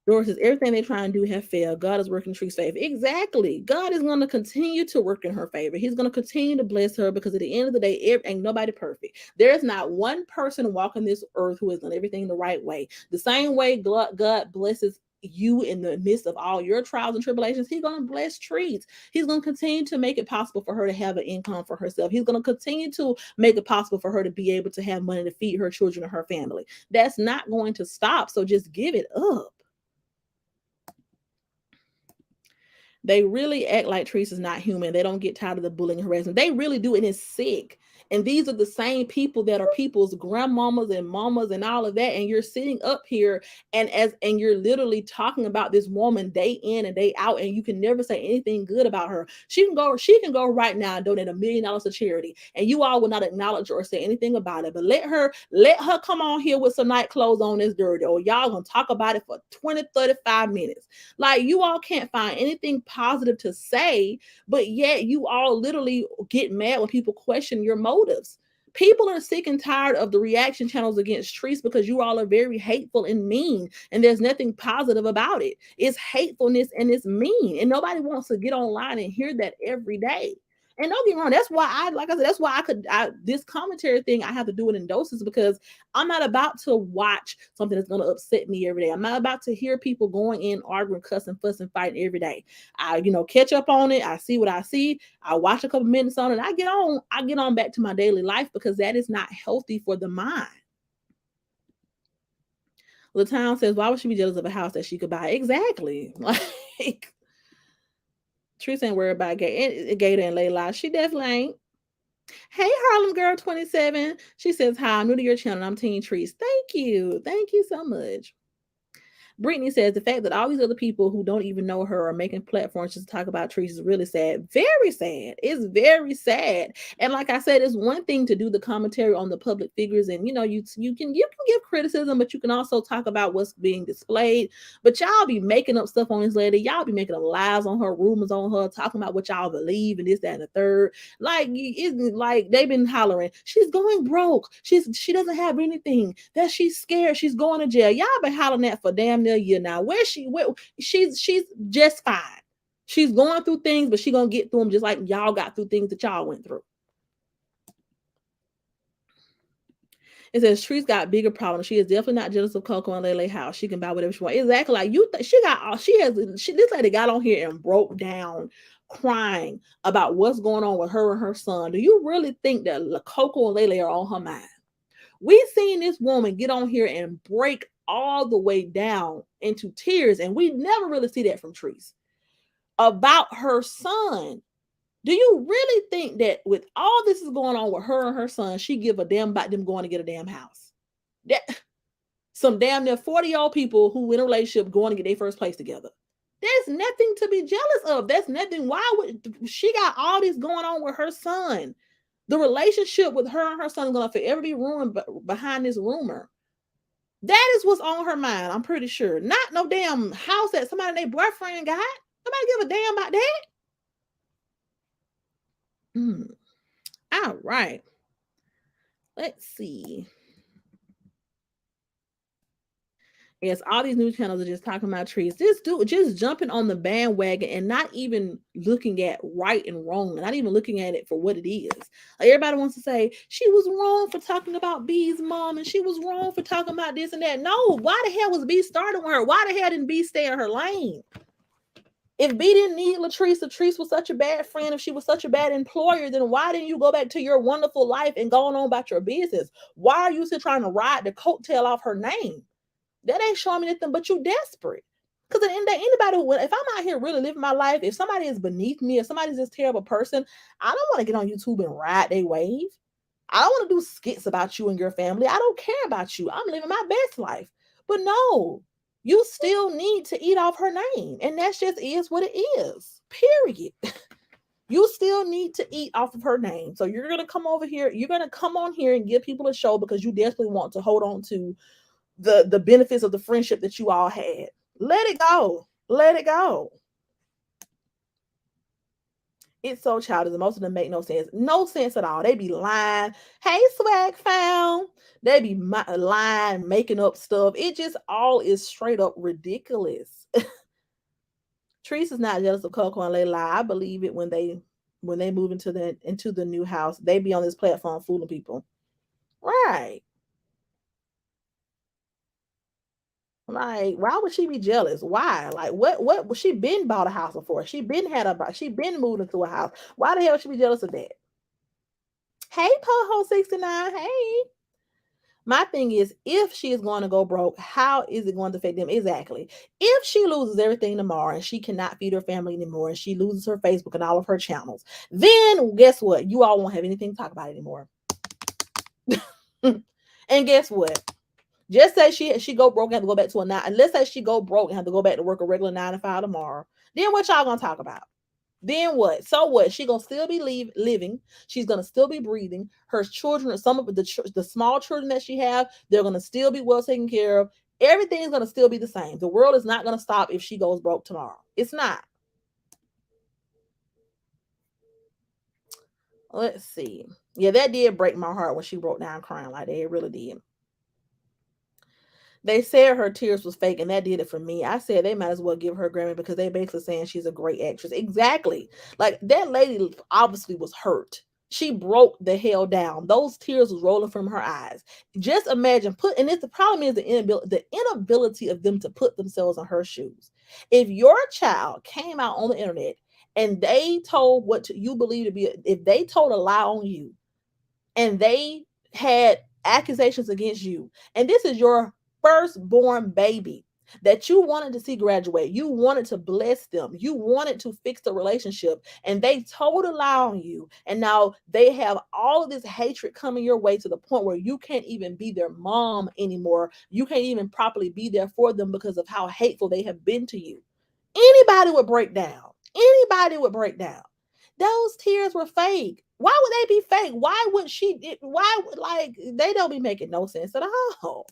Speaker 1: Doris says everything they try and do have failed. God is working in Tree's favor. Exactly. God is going to continue to work in her favor. He's going to continue to bless her because at the end of the day, ain't nobody perfect. There's not one person walking this earth who has done everything the right way. The same way God blesses you in the midst of all your trials and tribulations, He's going to bless Trees. He's going to continue to make it possible for her to have an income for herself. He's going to continue to make it possible for her to be able to have money to feed her children and her family. That's not going to stop. So just give it up. They really act like Teresa's not human. They don't get tired of the bullying and harassment. They really do, and it's sick. And these are the same people that are people's grandmamas and mamas and all of that. And you're sitting up here and you're literally talking about this woman day in and day out, and you can never say anything good about her. She can go right now and donate $1 million to charity, and you all will not acknowledge or say anything about it. But let her come on here with some night clothes on that's dirty, or y'all gonna talk about it for 20-35 minutes. Like, you all can't find anything positive to say, but yet you all literally get mad when people question your motives. People are sick and tired of the reaction channels against Trees because you all are very hateful and mean, and there's nothing positive about it. It's hatefulness and it's mean, and nobody wants to get online and hear that every day. And don't get me wrong, that's why like I said, that's why this commentary thing, I have to do it in doses, because I'm not about to watch something that's going to upset me every day. I'm not about to hear people going in, arguing, cussing, fussing, fighting every day. I, catch up on it. I see what I see. I watch a couple minutes on it. I get on back to my daily life, because that is not healthy for the mind. Latown says, why would she be jealous of a house that she could buy? Exactly. Like, Teresa ain't worried about Gator and Layla. She definitely ain't. Hey, Harlem Girl 27. She says, hi, I'm new to your channel. I'm Teen Trees. Thank you. Thank you so much. Brittany says the fact that all these other people who don't even know her are making platforms just to talk about Trees is really sad. Very sad. It's very sad. And like I said, it's one thing to do the commentary on the public figures, and you can give criticism, but you can also talk about what's being displayed. But y'all be making up stuff on this lady. Y'all be making up lies on her, rumors on her, talking about what y'all believe and this, that, and the third. Like, it's like they've been hollering, she's going broke. She doesn't have anything. That she's scared. She's going to jail. Y'all been hollering that for damn near a year now. She's just fine. She's going through things, but she gonna get through them just like y'all got through things that y'all went through. It says Tree's got bigger problems. She is definitely not jealous of Coco and Lele house. She can buy whatever she wants. Exactly. Like, this lady got on here and broke down crying about what's going on with her and her son. Do you really think that Coco and Lele are on her mind? We seen this woman get on here and break all the way down into tears, and we never really see that from Trees about her son. Do you really think that with all this is going on with her and her son, she give a damn about them going to get a damn house? That some damn near 40-year-old people who in a relationship going to get their first place together. There's nothing to be jealous of. That's nothing. Why would she got all this going on with her son? The relationship with her and her son is gonna forever be ruined behind this rumor. That is what's on her mind, I'm pretty sure. Not no damn house that somebody and their boyfriend got. Nobody give a damn about that. All right. Let's see. Yes, all these news channels are just talking about Trees. This dude just jumping on the bandwagon and not even looking at right and wrong, and not even looking at it for what it is. Like, everybody wants to say she was wrong for talking about B's mom, and she was wrong for talking about this and that. No, why the hell was B starting with her? Why the hell didn't B stay in her lane? If B didn't need Latrese was such a bad friend, if she was such a bad employer, then why didn't you go back to your wonderful life and going on about your business? Why are you still trying to ride the coattail off her name? That ain't showing me nothing but you desperate. Because at the end of the day, if I'm out here really living my life, if somebody is beneath me, if somebody's this terrible person, I don't want to get on YouTube and ride their wave. I don't want to do skits about you and your family. I don't care about you. I'm living my best life. But no, you still need to eat off her name. And that just is what it is. Period. You still need to eat off of her name. So you're going to come over here. You're going to come on here and give people a show because you desperately want to hold on to the benefits of the friendship that you all had. Let it go. Let it go. It's so childish. Most of them make no sense. No sense at all. They be lying. Hey, swag found. They be lying, making up stuff. It just all is straight up ridiculous. Teresa's not jealous of Coco and they lie. I believe it when they move into the new house. They be on this platform fooling people. Right. Like, why would she be jealous? Why? Like, what she been bought a house before? She been moved into a house. Why the hell should be jealous of that? Hey, Poho 69. Hey. My thing is, if she is going to go broke, how is it going to affect them? Exactly. If she loses everything tomorrow and she cannot feed her family anymore and she loses her Facebook and all of her channels, then guess what? You all won't have anything to talk about anymore. And guess what? Just say she go broke and have to go back to a nine. And let's say she go broke and have to go back to work a regular 9 to 5 tomorrow. Then what y'all gonna talk about? Then what? So what? She gonna still be living. She's gonna still be breathing. Her children, some of the small children that she have, they're gonna still be well taken care of. Everything's gonna still be the same. The world is not gonna stop if she goes broke tomorrow. It's not. Let's see. Yeah, that did break my heart when she broke down crying like that. It really did. They said her tears was fake, and that did it for me. I said they might as well give her a Grammy because they basically saying she's a great actress. Exactly. Like that lady obviously was hurt. She broke the hell down. Those tears was rolling from her eyes. Just imagine and it's the problem is the inability of them to put themselves in her shoes. If your child came out on the internet and they told you believe to be, if they told a lie on you and they had accusations against you, and this is your firstborn baby that you wanted to see graduate, you wanted to bless them, you wanted to fix the relationship, and they told a lie on you, and now they have all of this hatred coming your way to the point where you can't even be their mom anymore. You can't even properly be there for them because of how hateful they have been to you. Anybody would break down. Anybody would break down. Those tears were fake. Why would they be fake? Why would why would, like, they don't be making no sense at all.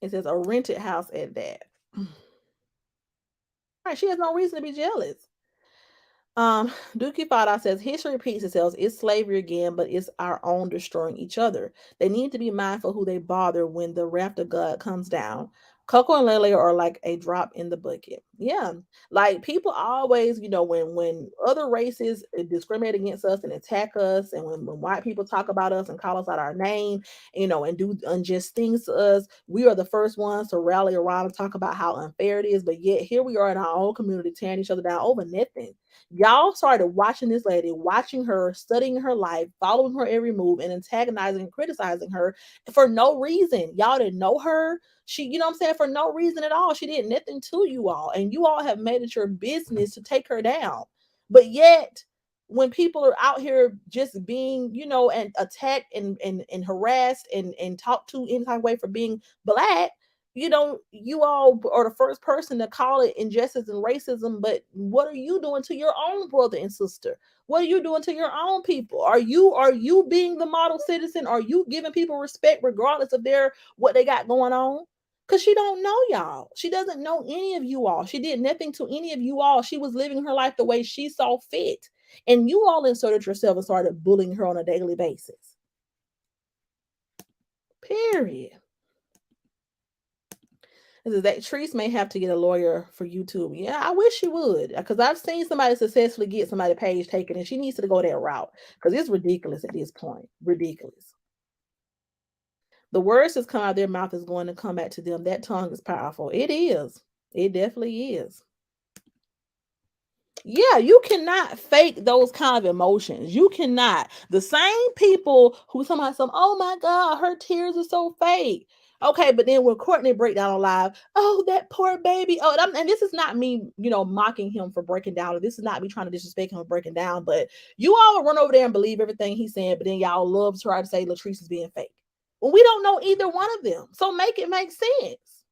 Speaker 1: It says a rented house at that. Right, she has no reason to be jealous. Dookie Fada says history repeats itself. It's slavery again, but it's our own destroying each other. They need to be mindful who they bother when the wrath of God comes down. Coco and Lele are like a drop in the bucket. Yeah, like people always, when other races discriminate against us and attack us, and when white people talk about us and call us out our name, and do unjust things to us, we are the first ones to rally around and talk about how unfair it is. But yet here we are in our own community tearing each other down over nothing. Y'all started watching this lady, watching her, studying her life, following her every move, and antagonizing and criticizing her for no reason. Y'all didn't know her. She, what I'm saying, for no reason at all. She did nothing to you all, and you all have made it your business to take her down. But yet, when people are out here just being, and attacked and harassed and talked to any kind of way for being black, you all are the first person to call it injustice and racism. But what are you doing to your own brother and sister? What are you doing to your own people? Are you being the model citizen? Are you giving people respect regardless of what they got going on? Because she don't know y'all. She doesn't know any of you all. She did nothing to any of you all. She was living her life the way she saw fit. And you all inserted yourself and started bullying her on a daily basis. Period. That Treese may have to get a lawyer for YouTube. Yeah, I wish she would, because I've seen somebody successfully get somebody's page taken, and she needs to go that route because it's ridiculous at this point. Ridiculous. The words that come out of their mouth is going to come back to them. That tongue is powerful. It is. It definitely is. Yeah, you cannot fake those kind of emotions. You cannot. The same people who talking about oh my God, her tears are so fake. Okay, but then when Courtney break down on live, oh, that poor baby. Oh, and this is not me, mocking him for breaking down. Or this is not me trying to disrespect him for breaking down. But you all will run over there and believe everything he's saying, but then y'all love to try to say Latrese is being fake. Well, we don't know either one of them. So make it make sense.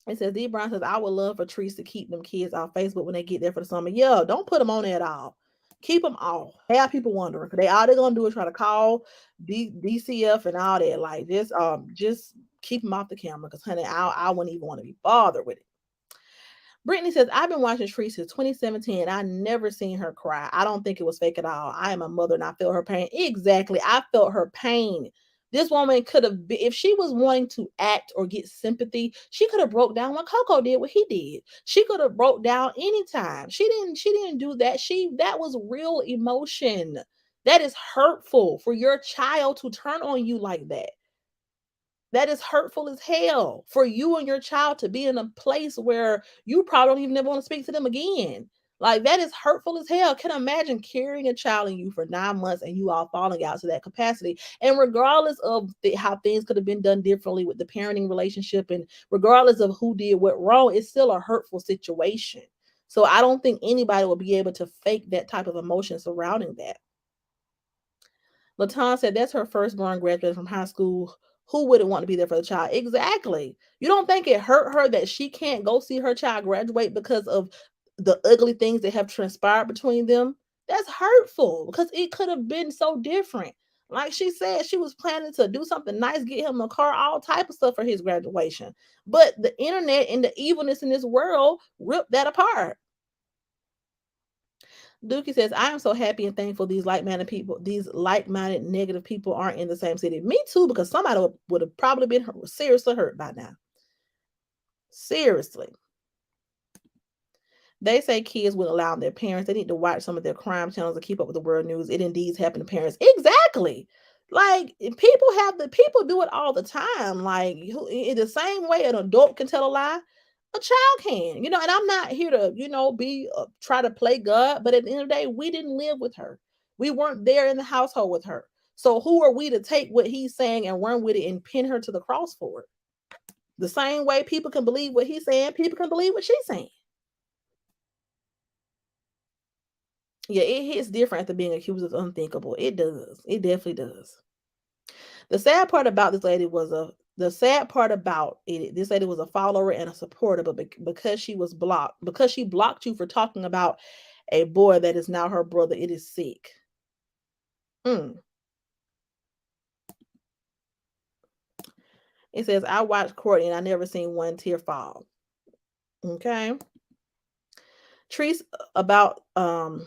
Speaker 1: It says D Brown says I would love for Trees to keep them kids off Facebook when they get there for the summer. Yeah, don't put them on there at all. Keep them off. Have people wondering because all they're gonna do is try to call DCF and all that. Like just keep them off the camera because honey, I wouldn't even want to be bothered with it. Brittany says, I've been watching Tree since 2017. I never seen her cry. I don't think it was fake at all. I am a mother and I feel her pain. Exactly. I felt her pain. This woman could have been, if she was wanting to act or get sympathy, she could have broke down what Coco did, what he did. She could have broke down anytime. She didn't do that. That was real emotion. That is hurtful for your child to turn on you like that. That is hurtful as hell for you and your child to be in a place where you probably don't even ever want to speak to them again. Like that is hurtful as hell. Can imagine carrying a child in you for 9 months and you all falling out to that capacity. And regardless of how things could have been done differently with the parenting relationship, and regardless of who did what wrong, it's still a hurtful situation. So I don't think anybody will be able to fake that type of emotion surrounding that. Latan said that's her firstborn graduated from high school. Who wouldn't want to be there for the child? Exactly. You don't think it hurt her that she can't go see her child graduate because of the ugly things that have transpired between them? That's hurtful because it could have been so different. Like she said, she was planning to do something nice, get him a car, all type of stuff for his graduation. But the internet and the evilness in this world ripped that apart. Dookie says, I am so happy and thankful these like-minded negative people aren't in the same city. Me too, because somebody would have probably been seriously hurt by now. Seriously. They say kids would allow their parents. They need to watch some of their crime channels to keep up with the world news. It indeed happened to parents. Exactly. Like people do it all the time. Like in the same way an adult can tell a lie, a child can. And I'm not here to be try to play God, but at the end of the day, we didn't live with her. We weren't there in the household with her. So who are we to take what he's saying and run with it and pin her to the cross for it? The same way people can believe what he's saying, people can believe what she's saying. Yeah, it hits different after being accused of unthinkable. It does. It definitely does. The sad part about this lady was a the sad part about it. This lady was a follower and a supporter, but because she was blocked, because she blocked you for talking about a boy that is now her brother, it is sick. Mm. It says, I watched Courtney and I never seen one tear fall. Okay. Treese about the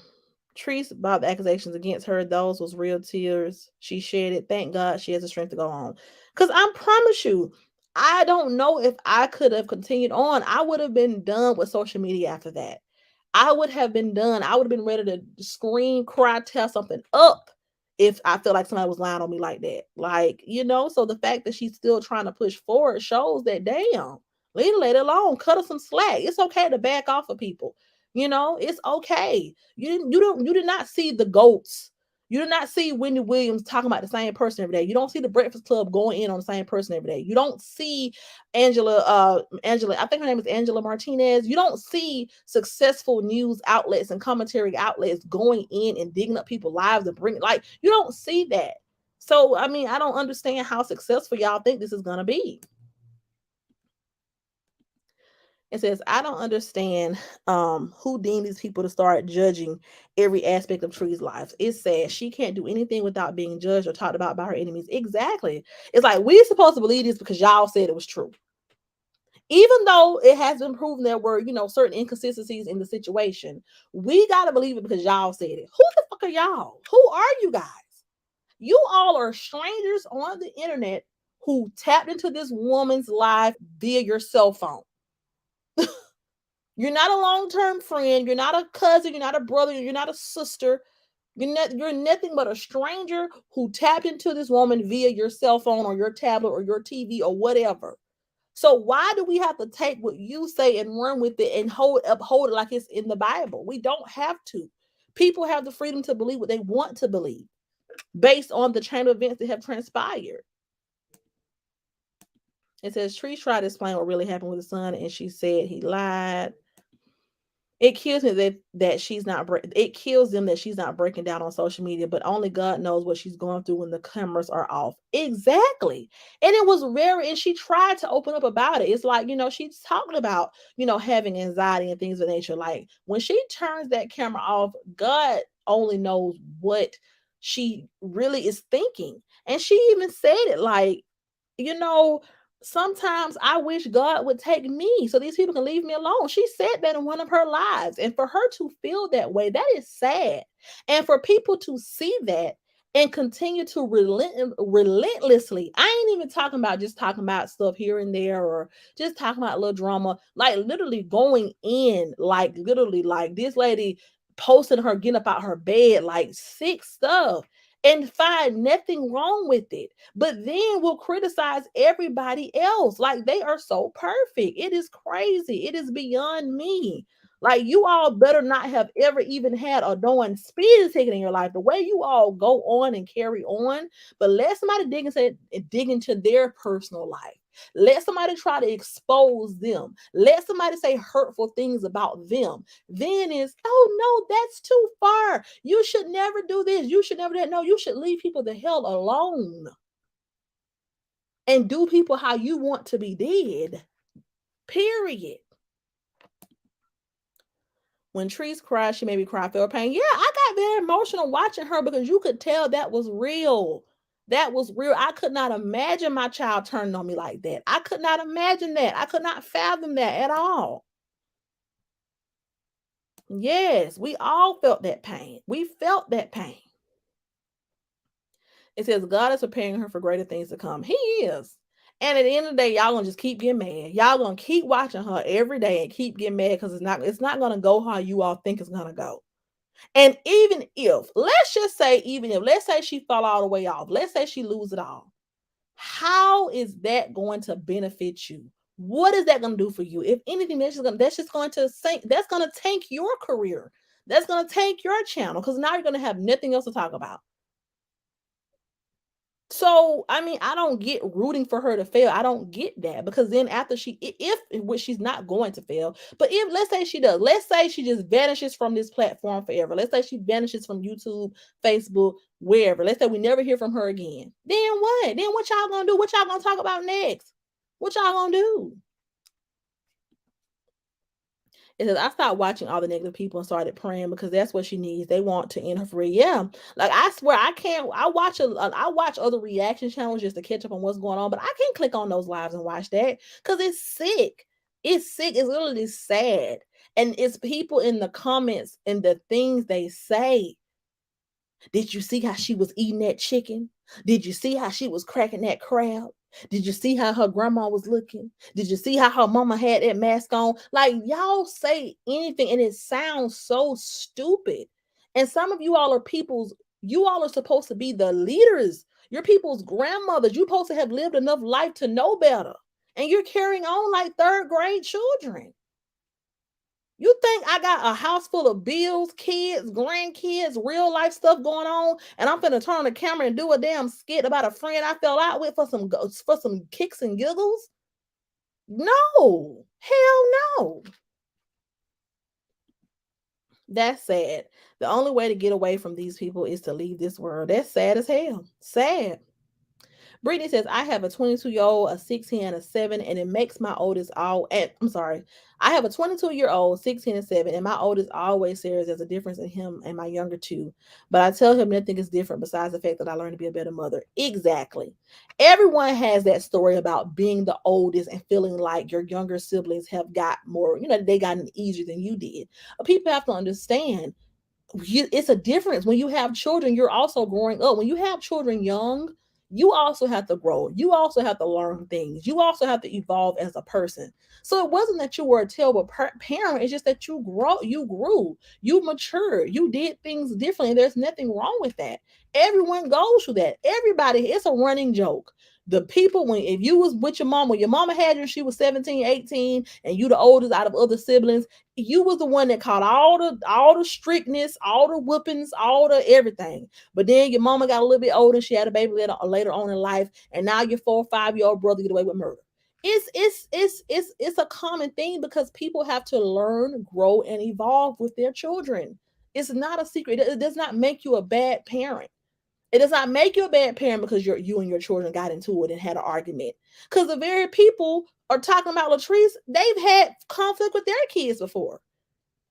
Speaker 1: accusations against her, those was real tears. She shed it. Thank God she has the strength to go on. Because I promise you, I don't know if I could have continued on. I would have been done with social media after that. I would have been done. I would have been ready to scream, cry, tear something up if I felt like somebody was lying on me like that. So the fact that she's still trying to push forward shows that, damn, leave the lady alone. Cut her some slack. It's okay to back off of people. It's okay. You did not see the goats. You did not see Wendy Williams talking about the same person every day. You don't see the Breakfast Club going in on the same person every day. You don't see Angela, I think her name is Angela Martinez. You don't see successful news outlets and commentary outlets going in and digging up people's lives and bringing, like, you don't see that. So, I mean, I don't understand how successful y'all think this is going to be. It says, I don't understand who deemed these people to start judging every aspect of Tree's life. It says she can't do anything without being judged or talked about by her enemies. Exactly. It's like, we're supposed to believe this because y'all said it was true. Even though it has been proven there were, certain inconsistencies in the situation, we got to believe it because y'all said it. Who the fuck are y'all? Who are you guys? You all are strangers on the internet who tapped into this woman's life via your cell phone. You're not a long-term friend. You're not a cousin. You're not a brother. You're not a sister. You're nothing but a stranger who tapped into this woman via your cell phone or your tablet or your TV or whatever. So why do we have to take what you say and run with it and uphold it like it's in the Bible? We don't have to. People have the freedom to believe what they want to believe based on the chain of events that have transpired. It says Tree tried to explain what really happened with the son, and she said he lied. It kills me that she's not. It kills them that she's not breaking down on social media. But only God knows what she's going through when the cameras are off. Exactly, and it was very. And she tried to open up about it. It's like, she's talking about having anxiety and things of nature. Like when she turns that camera off, God only knows what she really is thinking. And she even said it like, you know sometimes I wish God would take me so these people can leave me alone. She said that in one of her lives. And for her to feel that way, that is sad. And for people to see that and continue to relentlessly, I ain't even talking about just talking about stuff here and there or just talking about a little drama, like literally going in, like literally, like this lady posting her getting up out her bed, like sick stuff, and find nothing wrong with it, but then will criticize everybody else like they are so perfect. It is crazy. It is beyond me. Like, you all better not have ever even had a knowing speeding ticket in your life. The way you all go on and carry on, but let somebody dig into their personal life. Let somebody try to expose them. Let somebody say hurtful things about them. Then is, oh no, that's too far. You should never do this. You should never do that. No, you should leave people the hell alone and do people how you want to be did. Period. When Trees cried, she made me cry, feel pain. Yeah, I got very emotional watching her because you could tell that was real. That was real. I could not imagine my child turning on me like that. I could not imagine that. I could not fathom that at all. Yes, we all felt that pain. We felt that pain. It says God is preparing her for greater things to come. He is. And at the end of the day, y'all gonna just keep getting mad. Y'all gonna keep watching her every day and keep getting mad because it's not gonna go how you all think it's gonna go. And even if, let's just say, even if, let's say she fall all the way off, let's say she lose it all. How is that going to benefit you? What is that going to do for you? If anything, that's just going to sink. That's going to tank your career. That's going to tank your channel because now you're going to have nothing else to talk about. So, I mean, I don't get rooting for her to fail. I don't get that because then after if which she's not going to fail, but if let's say she does, let's say she just vanishes from this platform forever. Let's say she vanishes from YouTube, Facebook, wherever. Let's say we never hear from her again. Then what? Then what y'all gonna do? What y'all gonna talk about next? What y'all gonna do? It says I stopped watching all the negative people and started praying because that's what she needs. They want to end her career. Yeah, like I swear I can't. I watch other reaction channels just to catch up on what's going on, but I can't click on those lives and watch that because it's sick. It's sick. It's literally sad, and it's people in the comments and the things they say. Did you see how she was eating that chicken? Did you see how she was cracking that crab? Did you see how her grandma was looking? Did you see how her mama had that mask on? Like, y'all say anything and it sounds so stupid. And some of you all are you all are supposed to be the leaders. You're people's grandmothers. You're supposed to have lived enough life to know better. And you're carrying on like third grade children. You think I got a house full of bills, kids, grandkids, real life stuff going on, and I'm finna turn on the camera and do a damn skit about a friend I fell out with for some kicks and giggles? No, hell no. That's sad. The only way to get away from these people is to leave this world. That's sad as hell. Sad. Brittany says, I have a 22-year-old, a 16, and a 7, and it makes my oldest all and I'm sorry. I have a 22-year-old, 16, and 7, and my oldest always says there's a difference in him and my younger two. But I tell him nothing is different besides the fact that I learned to be a better mother. Exactly. Everyone has that story about being the oldest and feeling like your younger siblings have got more, they got it easier than you did. But people have to understand it's a difference. When you have children, you're also growing up. When you have children young, you also have to grow. You also have to learn things. You also have to evolve as a person. So it wasn't that you were a terrible parent. It's just that you grew, you matured, you did things differently. There's nothing wrong with that. Everyone goes through that. Everybody, it's a running joke. The people, if you was with your mom, when your mama had you, she was 17, 18, and you the oldest out of other siblings, you was the one that caught all the strictness, all the whoopings, all the everything. But then your mama got a little bit older, she had a baby later on in life, and now your 4 or 5 year old brother get away with murder. It's a common thing because people have to learn, grow, and evolve with their children. It's not a secret. It does not make you a bad parent. It does not make you a bad parent because you and your children got into it and had an argument. Because the very people are talking about Latrese, they've had conflict with their kids before.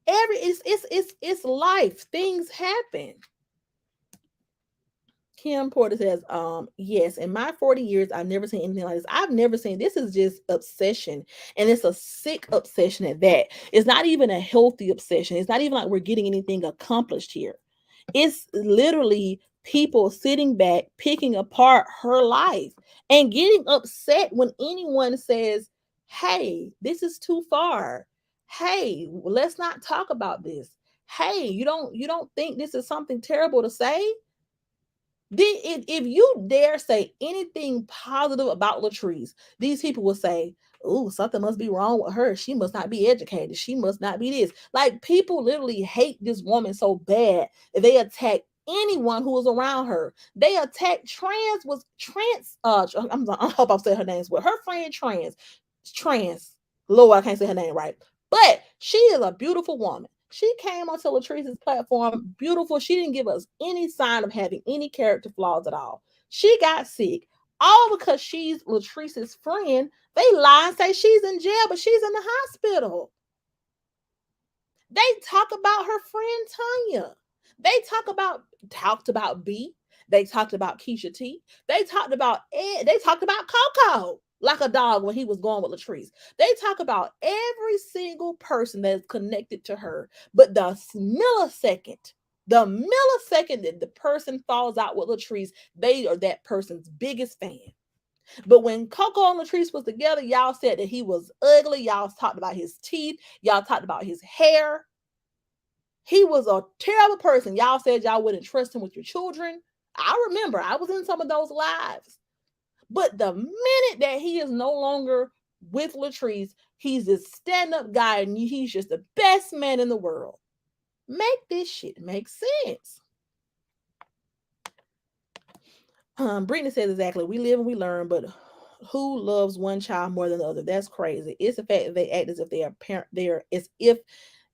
Speaker 1: It's life. Things happen. Kim Porter says, yes, in my 40 years, I've never seen anything like this. I've never seen this is just obsession. And it's a sick obsession at that. It's not even a healthy obsession. It's not even like we're getting anything accomplished here. It's literally people sitting back, picking apart her life and getting upset when anyone says, hey, this is too far. Hey, let's not talk about this. Hey, you don't think this is something terrible to say? If you dare say anything positive about Latrese, these people will say, "Oh, something must be wrong with her. She must not be educated. She must not be this." Like people literally hate this woman so bad that they attack anyone who was around her. They attacked trans. I hope I'm saying her name's well. Her friend trans. Lord, I can't say her name right, but she is a beautiful woman. She came onto Latrese's platform beautiful. She didn't give us any sign of having any character flaws at all. She got sick. All because she's Latrese's friend. They lie and say she's in jail, but she's in the hospital. They talk about her friend Tanya. They talked about B. They talked about Keisha T. They talked about Ed. They talked about Coco like a dog when he was going with Latrese. They talk about every single person that is connected to her. But the millisecond that the person falls out with Latrese, they are that person's biggest fan. But when Coco and Latrese was together, y'all said that he was ugly. Y'all talked about his teeth. Y'all talked about his hair. He was a terrible person. Y'all said y'all wouldn't trust him with your children. I remember I was in some of those lives. But the minute that he is no longer with Latrese, he's this stand-up guy and he's just the best man in the world. Make this shit make sense. Brittany says exactly. We live and we learn, but who loves one child more than the other? That's crazy. It's the fact that they act as if they are as if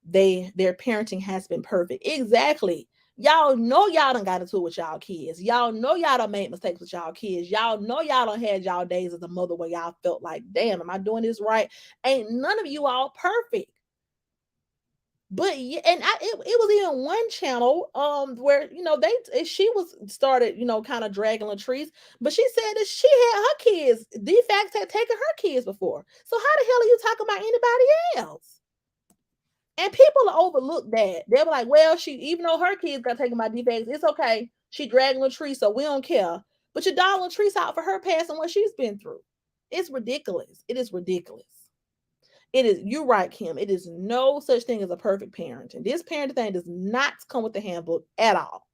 Speaker 1: their parenting has been perfect. Exactly. Y'all know y'all done got into it with y'all kids. Y'all know y'all done made mistakes with y'all kids. Y'all know y'all done had y'all days as a mother where y'all felt like, damn, am I doing this right? Ain't none of you all perfect. But yeah, and it was even one channel where she was started kind of dragging Latrese, but she said that she had her kids. Defects had taken her kids before. So how the hell are you talking about anybody else? And people overlook that. They were like, well, she even though her kids got taken by defects, it's okay. She dragging Latrese, so we don't care. But you're dogging Latrese out for her past and what she's been through. It's ridiculous. It is ridiculous. It is, you're right, Kim. It is no such thing as a perfect parent. And this parenting thing does not come with the handbook at all.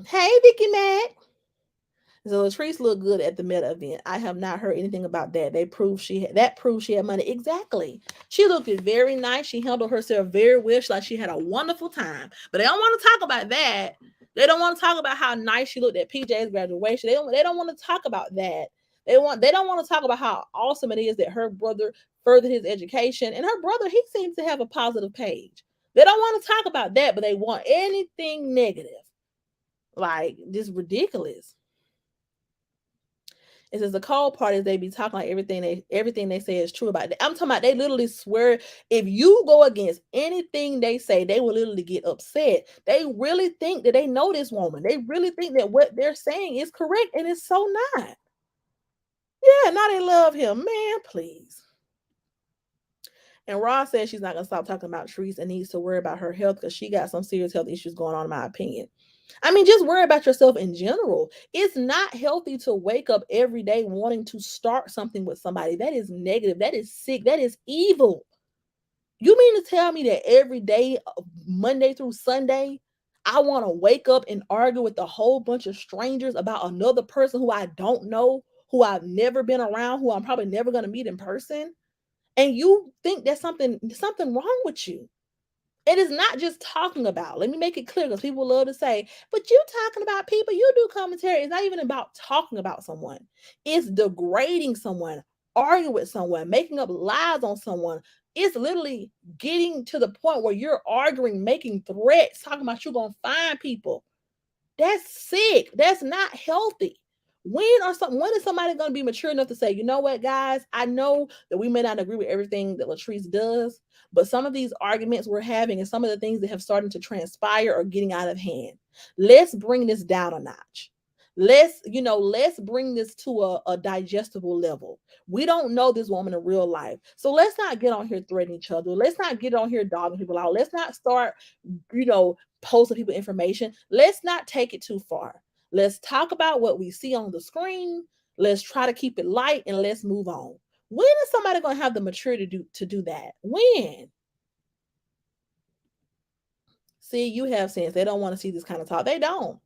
Speaker 1: Hey, Vicky Mac. So Latrese looked good at the Meta event. I have not heard anything about that. Proves she had money. Exactly. She looked very nice. She handled herself very well. She had a wonderful time. But they don't want to talk about that. They don't want to talk about how nice she looked at PJ's graduation. They don't want to talk about that. They don't want to talk about how awesome it is that her brother furthered his education. And her brother, he seems to have a positive page. They don't want to talk about that, but they want anything negative. Like, just ridiculous. It says the cold part is they be talking like everything they say is true about it. I'm talking about they literally swear if you go against anything they say, they will literally get upset. They really think that they know this woman. They really think that what they're saying is correct, and it's so not. Yeah, now they love him. Man, please. And Ross says she's not gonna stop talking about Treese and needs to worry about her health because she got some serious health issues going on, in my opinion. I mean, just worry about yourself in general. It's not healthy to wake up every day wanting to start something with somebody. That is negative. That is sick. That is evil. You mean to tell me that every day, Monday through Sunday, I want to wake up and argue with a whole bunch of strangers about another person who I don't know, who I've never been around, who I'm probably never going to meet in person? And you think there's something wrong with you? It is not just talking about. Let me make it clear because people love to say, but you talking about people, you do commentary. It's not even about talking about someone. It's degrading someone, arguing with someone, making up lies on someone. It's literally getting to the point where you're arguing, making threats, talking about you're going to find people. That's sick. That's not healthy. When is somebody going to be mature enough to say, you know what, guys, I know that we may not agree with everything that Latrese does, but some of these arguments we're having and some of the things that have started to transpire are getting out of hand. Let's bring this down a notch. Let's bring this to a digestible level. We don't know this woman in real life. So let's not get on here threatening each other. Let's not get on here dogging people out. Let's not start, posting people information. Let's not take it too far. Let's talk about what we see on the screen. Let's try to keep it light and let's move on. When is somebody going to have the maturity to do that? When? See, you have sense. They don't want to see this kind of talk. They don't.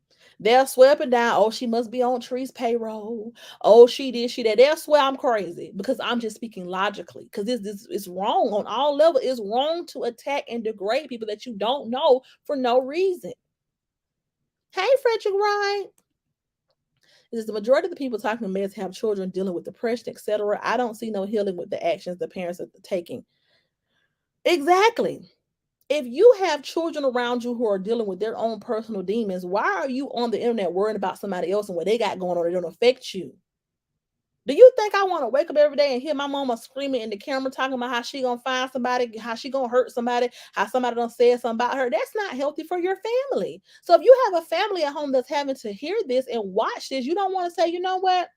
Speaker 1: They'll swear up and down. Oh, she must be on Tree's payroll. Oh, she did, she did. They'll swear I'm crazy because I'm just speaking logically. Because this is wrong on all levels. It's wrong to attack and degrade people that you don't know for no reason. Hey, Frederick Wright. Is the majority of the people talking to meds have children dealing with depression, etc. I don't see no healing with the actions the parents are taking. Exactly. If you have children around you who are dealing with their own personal demons, why are you on the internet worrying about somebody else and what they got going on that don't affect you? Do you think I want to wake up every day and hear my mama screaming in the camera talking about how she gonna find somebody, how she gonna hurt somebody, how somebody done said something about her? That's not healthy for your family. So if you have a family at home that's having to hear this and watch this, you don't want to say, you know what?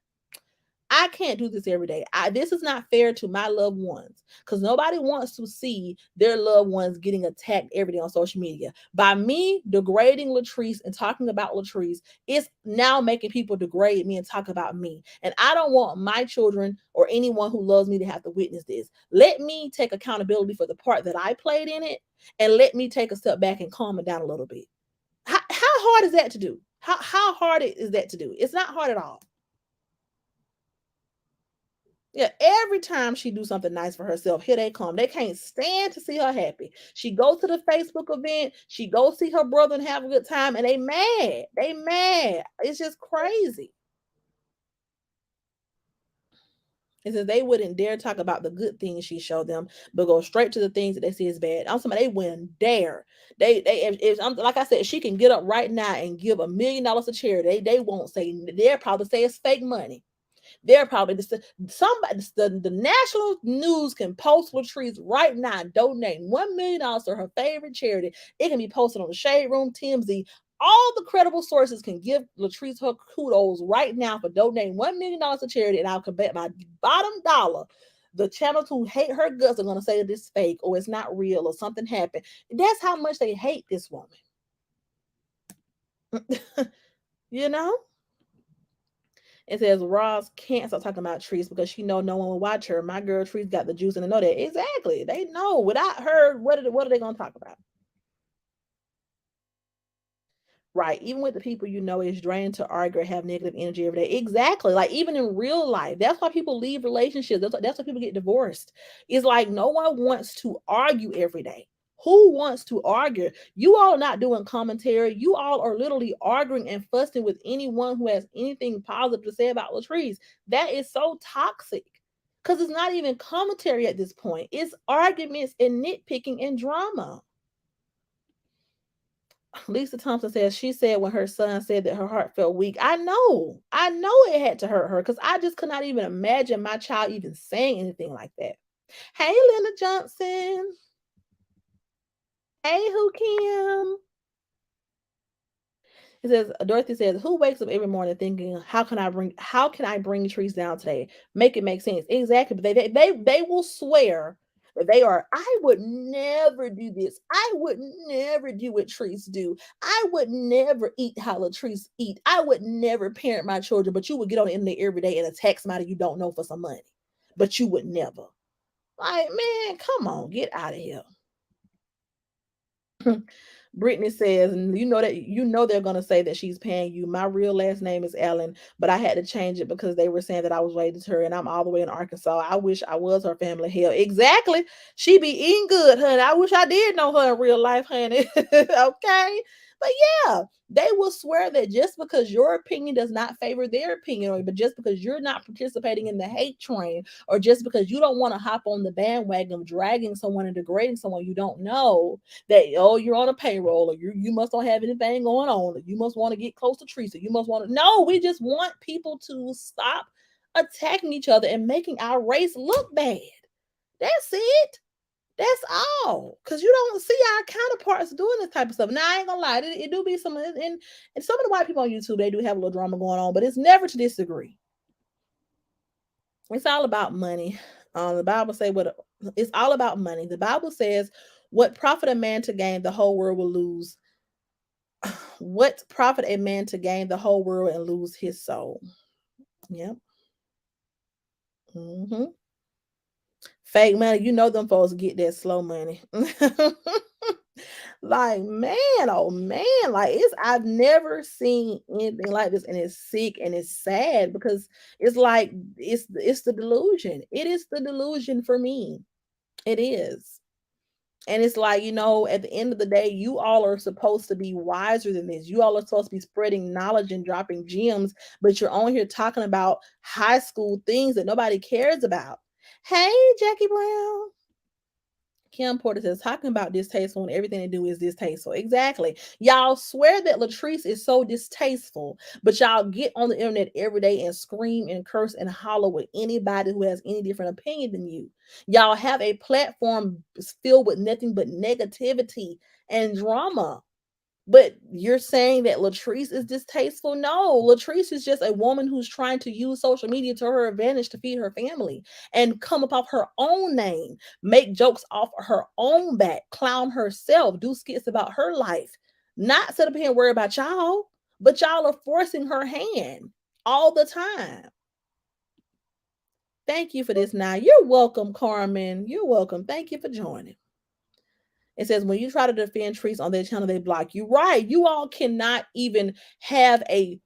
Speaker 1: I can't do this every day. This is not fair to my loved ones because nobody wants to see their loved ones getting attacked every day on social media. By me degrading Latrese and talking about Latrese, it's now making people degrade me and talk about me. And I don't want my children or anyone who loves me to have to witness this. Let me take accountability for the part that I played in it, and let me take a step back and calm it down a little bit. How hard is that to do? How hard is that to do? It's not hard at all. Yeah, every time she do something nice for herself, here they come. They can't stand to see her happy. She go to the Facebook event, she go see her brother and have a good time, and they mad. They mad. It's just crazy. It says they wouldn't dare talk about the good things she showed them, but go straight to the things that they see as bad. I'm somebody they wouldn't dare. If I'm like I said, she can get up right now and give $1 million to charity. They won't say. They'll probably say it's fake money. They're probably somebody, the national news can post Latrese right now donating $1 million to her favorite charity. It can be posted on the Shade Room, TMZ. All the credible sources can give Latrese her kudos right now for donating $1 million to charity, and I'll bet my bottom dollar the channels who hate her guts are going to say that it's fake or it's not real or something happened. That's how much they hate this woman. you know? It says Ross can't stop talking about Trees because she know no one will watch her. My girl Trees got the juice and they know that. Exactly. They know. Without her, what are they gonna talk about? Right. Even with the people you know it's draining to argue or have negative energy every day. Exactly. Like even in real life. That's why people leave relationships. That's why people get divorced. It's like no one wants to argue every day. Who wants to argue? You all are not doing commentary. You all are literally arguing and fussing with anyone who has anything positive to say about Latrese. That is so toxic. Because it's not even commentary at this point. It's arguments and nitpicking and drama. Lisa Thompson says she said when her son said that her heart felt weak. I know it had to hurt her because I just could not even imagine my child even saying anything like that. Hey, Linda Johnson. Hey, who Kim? It says Dorothy says, who wakes up every morning thinking, how can I bring trees down today? Make it make sense. Exactly. But they will swear that they are, I would never do this. I would never do what trees do. I would never eat how the trees eat. I would never parent my children, but you would get on the internet every day and attack somebody you don't know for some money. But you would never. Like, man, come on, get out of here. Brittany says, and you know they're gonna say that she's paying you. My real last name is Allen, but I had to change it because they were saying that I was related to her, and I'm all the way in Arkansas. I wish I was her family. Hell, exactly. She be eating good, honey. I wish I did know her in real life, honey. Okay, But yeah, they will swear that just because your opinion does not favor their opinion, or but just because you're not participating in the hate train, or just because you don't want to hop on the bandwagon of dragging someone and degrading someone you don't know, that oh, you're on a payroll, or you must don't have anything going on, or you must want to get close to Teresa. You must want to no, we just want people to stop attacking each other and making our race look bad. That's it. That's all. Cause you don't see our counterparts doing this type of stuff. Now I ain't gonna lie, it do be some and some of the white people on YouTube, they do have a little drama going on, but it's never to this degree. It's all about money. The Bible say what it's all about money. The Bible says, "What profit a man to gain the whole world will lose? What profit a man to gain the whole world and lose his soul?" Yep. Hmm. Fake money, you know them folks get that slow money. Like, man, oh man, like it's I've never seen anything like this, and it's sick and it's sad because it's like it's the delusion. It is the delusion for me. It is. And it's like, at the end of the day, you all are supposed to be wiser than this. You all are supposed to be spreading knowledge and dropping gems, but you're on here talking about high school things that nobody cares about. Hey, Jackie Brown. Kim Porter says, talking about distasteful when everything they do is distasteful. Exactly. Y'all swear that Latrese is so distasteful, but y'all get on the internet every day and scream and curse and holler with anybody who has any different opinion than you. Y'all have a platform filled with nothing but negativity and drama. But you're saying that Latrese is distasteful? No, Latrese is just a woman who's trying to use social media to her advantage to feed her family and come up off her own name, make jokes off her own back, clown herself, do skits about her life, not sit up here and worry about y'all, but y'all are forcing her hand all the time. Thank you for this now. You're welcome, Carmen. You're welcome. Thank you for joining. It says when you try to defend trees on their channel, they block you. Right. You all cannot even have a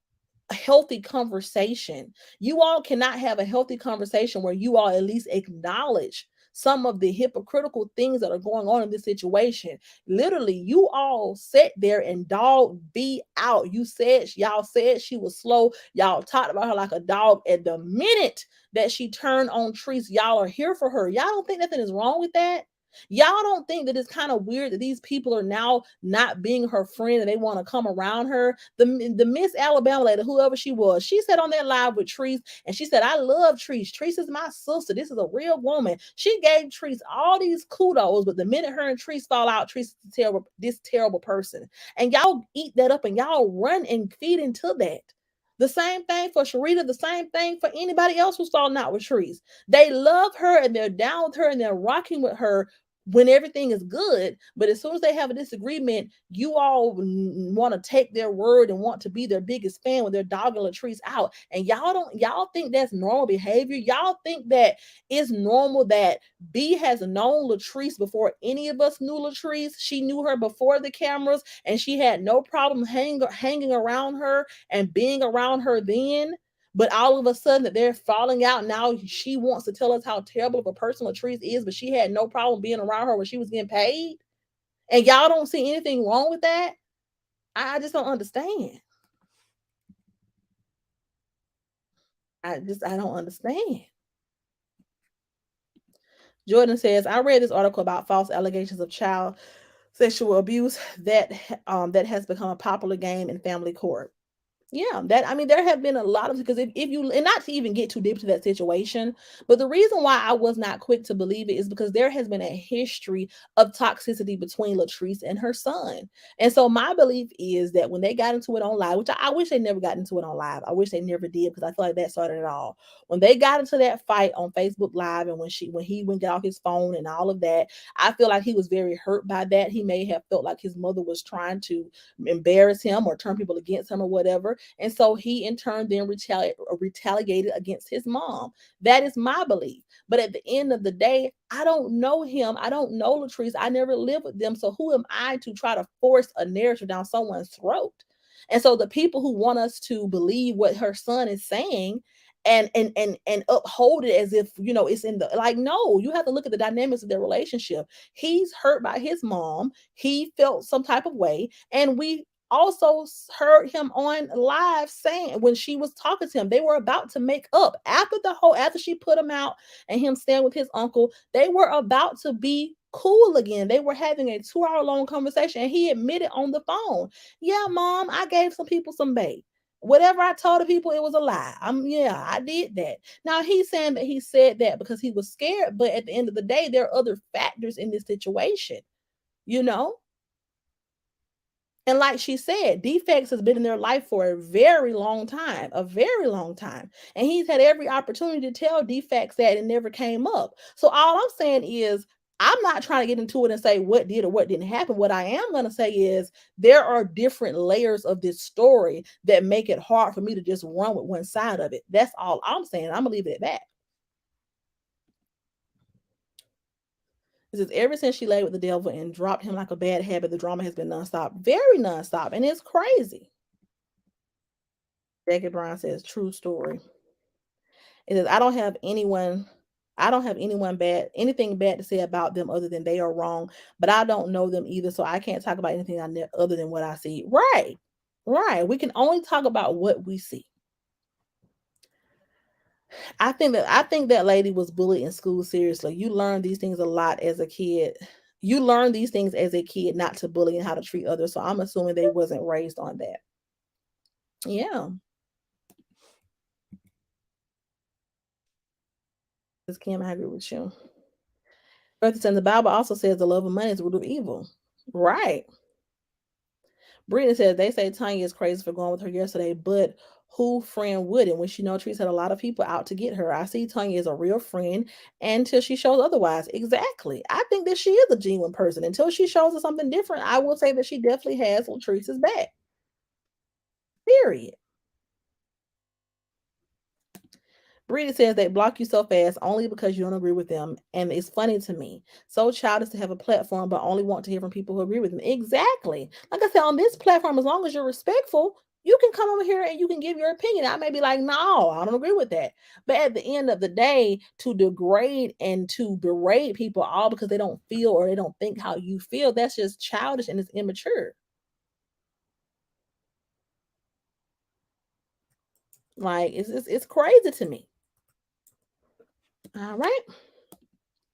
Speaker 1: healthy conversation. You all cannot have a healthy conversation where you all at least acknowledge some of the hypocritical things that are going on in this situation. Literally, you all sat there and dog B out. Y'all said she was slow. Y'all talked about her like a dog. And the minute that she turned on trees, y'all are here for her. Y'all don't think nothing is wrong with that? Y'all don't think that it's kind of weird that these people are now not being her friend and they want to come around her? The Miss Alabama lady, whoever she was, she said on that live with Treese, and she said, "I love Treese. Treese is my sister. This is a real woman." She gave Treese all these kudos, but the minute her and Treese fall out, Treese is this terrible person, and y'all eat that up and y'all run and feed into that. The same thing for Sharita, the same thing for anybody else who's falling out with Treese. They love her and they're down with her and they're rocking with her when everything is good, but as soon as they have a disagreement, you all want to take their word and want to be their biggest fan when they're dogging Latrese out. And y'all think that's normal behavior? Y'all think that it's normal that B has known Latrese before any of us knew Latrese? She knew her before the cameras, and she had no problem hanging around her and being around her then. But all of a sudden that they're falling out now, she wants to tell us how terrible of a person Latrese is, but she had no problem being around her when she was getting paid. And y'all don't see anything wrong with that. I just don't understand. I don't understand. Jordan says, I read this article about false allegations of child sexual abuse that has become a popular game in family court. Yeah, that I mean, there have been a lot of because if you and not to even get too deep to that situation, but the reason why I was not quick to believe it is because there has been a history of toxicity between Latrice and her son. And so my belief is that when they got into it on live, which I wish they never got into it on live. I wish they never did because I feel like that started it all. When they got into that fight on Facebook Live and when he went get off his phone and all of that, I feel like he was very hurt by that. He may have felt like his mother was trying to embarrass him or turn people against him or whatever. And so he in turn then retaliated against his mom. That is my belief. But at the end of the day, I don't know him. I don't know Latrice. I never lived with them. So who am I to try to force a narrative down someone's throat? And so the people who want us to believe what her son is saying and uphold it as if it's in the like, no, you have to look at the dynamics of their relationship. He's hurt by his mom. He felt some type of way, and we also heard him on live saying when she was talking to him, they were about to make up after she put him out and him staying with his uncle. They were about to be cool again. They were having a 2 hour long conversation, and he admitted on the phone, "Yeah, mom, I gave some people some bait. Whatever I told the people, it was a lie. Yeah, I did that." Now he's saying that he said that because he was scared, but at the end of the day, there are other factors in this situation, you know? And like she said, defects has been in their life for a very long time. And he's had every opportunity to tell defects that it never came up. So all I'm saying is, I'm not trying to get into it and say what did or what didn't happen. What I am going to say is there are different layers of this story that make it hard for me to just run with one side of it. That's all I'm saying. I'm going to leave it at that. It says ever since she laid with the devil and dropped him like a bad habit, the drama has been nonstop, very nonstop, and it's crazy. Jackie Brown says, true story. It says, I don't have anything bad to say about them other than they are wrong, but I don't know them either, so I can't talk about anything other than what I see. Right. Right. We can only talk about what we see. I think that lady was bullied in school. Seriously. You learn these things a lot as a kid. You learn these things as a kid not to bully and how to treat others. So I'm assuming they wasn't raised on that. Yeah. This Kim, I agree with you. Bertha said the Bible also says the love of money is the root of evil. Right. Brittany says they say Tanya is crazy for going with her yesterday, but who friend wouldn't when she knows Treese had a lot of people out to get her? I see Tanya is a real friend until she shows otherwise. Exactly. I think that she is a genuine person. Until she shows us something different, I will say that she definitely has Latrice's back. Period. Brita says they block you so fast only because you don't agree with them. And it's funny to me. So childish to have a platform, but only want to hear from people who agree with them. Exactly. Like I said, on this platform, as long as you're respectful, you can come over here and you can give your opinion. I may be like, no, I don't agree with that. But at the end of the day, to degrade and to berate people all because they don't feel or they don't think how you feel, that's just childish and it's immature. Like it's crazy to me. All right.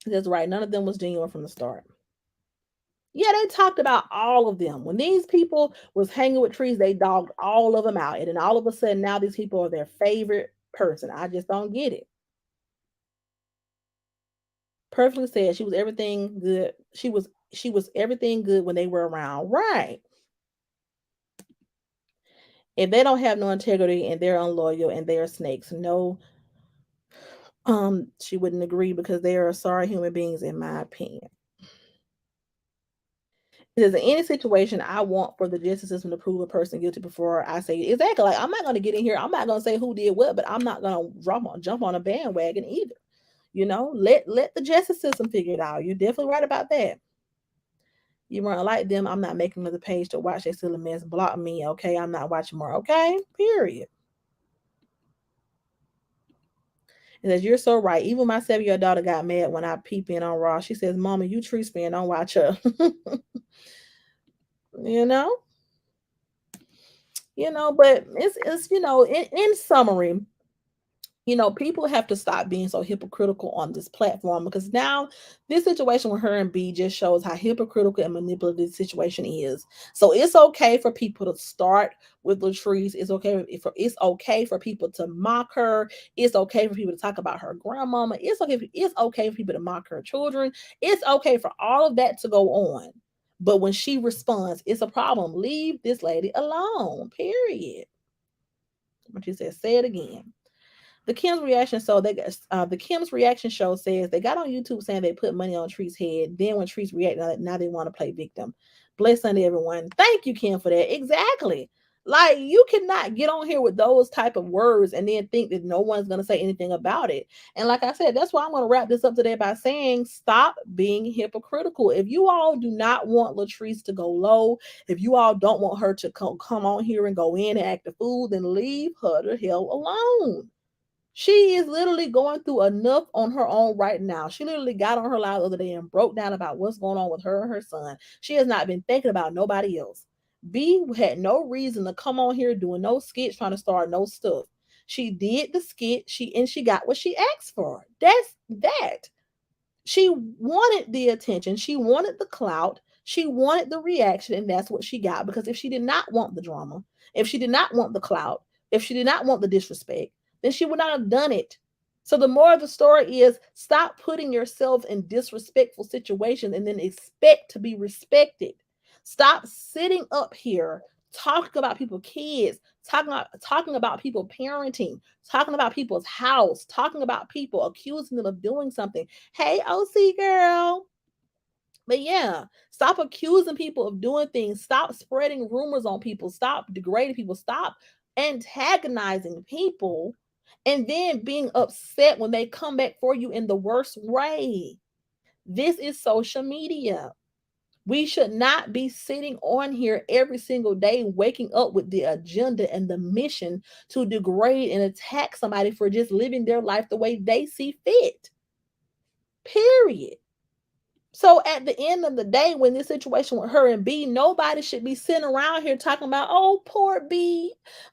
Speaker 1: That's right. None of them was genuine from the start. Yeah, they talked about all of them. When these people was hanging with trees, they dogged all of them out. And then all of a sudden now these people are their favorite person. I just don't get it. Perfectly said she was everything good. She was everything good when they were around. Right. If they don't have no integrity and they're unloyal and they're snakes, no, she wouldn't agree because they are sorry human beings, in my opinion. Because in any situation, I want for the justice system to prove a person guilty before I say exactly. Like I'm not going to get in here. I'm not going to say who did what, but I'm not going to jump on a bandwagon either. Let the justice system figure it out. You're definitely right about that. You weren't like them. I'm not making another page to watch. They still a mess. Block me, okay? I'm not watching more, okay? Period. And says you're so right. Even my 7-year-old daughter got mad when I peep in on Raw. She says, "Mama, you tree fan. Don't watch her." you know. But it's in summary, people have to stop being so hypocritical on this platform because now this situation with her and B just shows how hypocritical and manipulative the situation is. So it's okay for people to start with Latrice. It's okay for people to mock her. It's okay for people to talk about her grandmama. It's okay for people to mock her children. It's okay for all of that to go on. But when she responds, it's a problem. Leave this lady alone. Period. What you said, say it again. The Kim's reaction show says they got on YouTube saying they put money on Tree's head. Then when Tree's reacted, now they want to play victim. Bless Sunday, everyone. Thank you, Kim, for that. Exactly. Like you cannot get on here with those type of words and then think that no one's gonna say anything about it. And like I said, that's why I'm gonna wrap this up today by saying stop being hypocritical. If you all do not want Latrice to go low, if you all don't want her to come on here and go in and act a fool, then leave her the hell alone. She is literally going through enough on her own right now. She literally got on her live the other day and broke down about what's going on with her and her son. She has not been thinking about nobody else. B had no reason to come on here doing no skits, trying to start no stuff. She did the skit, she got what she asked for. That's that. She wanted the attention, she wanted the clout, she wanted the reaction, and that's what she got. Because if she did not want the drama, if she did not want the clout, if she did not want the disrespect, then she would not have done it. So the more of the story is, stop putting yourself in disrespectful situations and then expect to be respected. Stop sitting up here talking about people's kids, talking about people parenting, talking about people's house, talking about people, accusing them of doing something. Hey, OC girl. But yeah, stop accusing people of doing things. Stop spreading rumors on people. Stop degrading people. Stop antagonizing people and then being upset when they come back for you in the worst way. This is social media. We should not be sitting on here every single day, waking up with the agenda and the mission to degrade and attack somebody for just living their life the way they see fit. Period. So at the end of the day, when this situation with her and B, nobody should be sitting around here talking about, oh, poor B.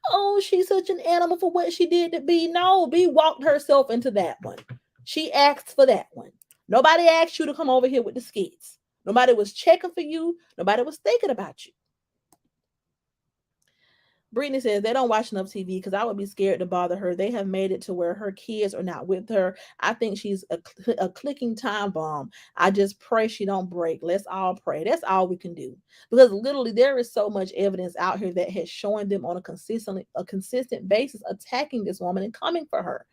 Speaker 1: Oh, she's such an animal for what she did to B. No, B walked herself into that one. She asked for that one. Nobody asked you to come over here with the skits. Nobody was checking for you. Nobody was thinking about you. Brittany says they don't watch enough TV because I would be scared to bother her. They have made it to where her kids are not with her. I think she's a clicking time bomb. I just pray she don't break. Let's all pray. That's all we can do. Because literally there is so much evidence out here that has shown them on a consistent basis attacking this woman and coming for her.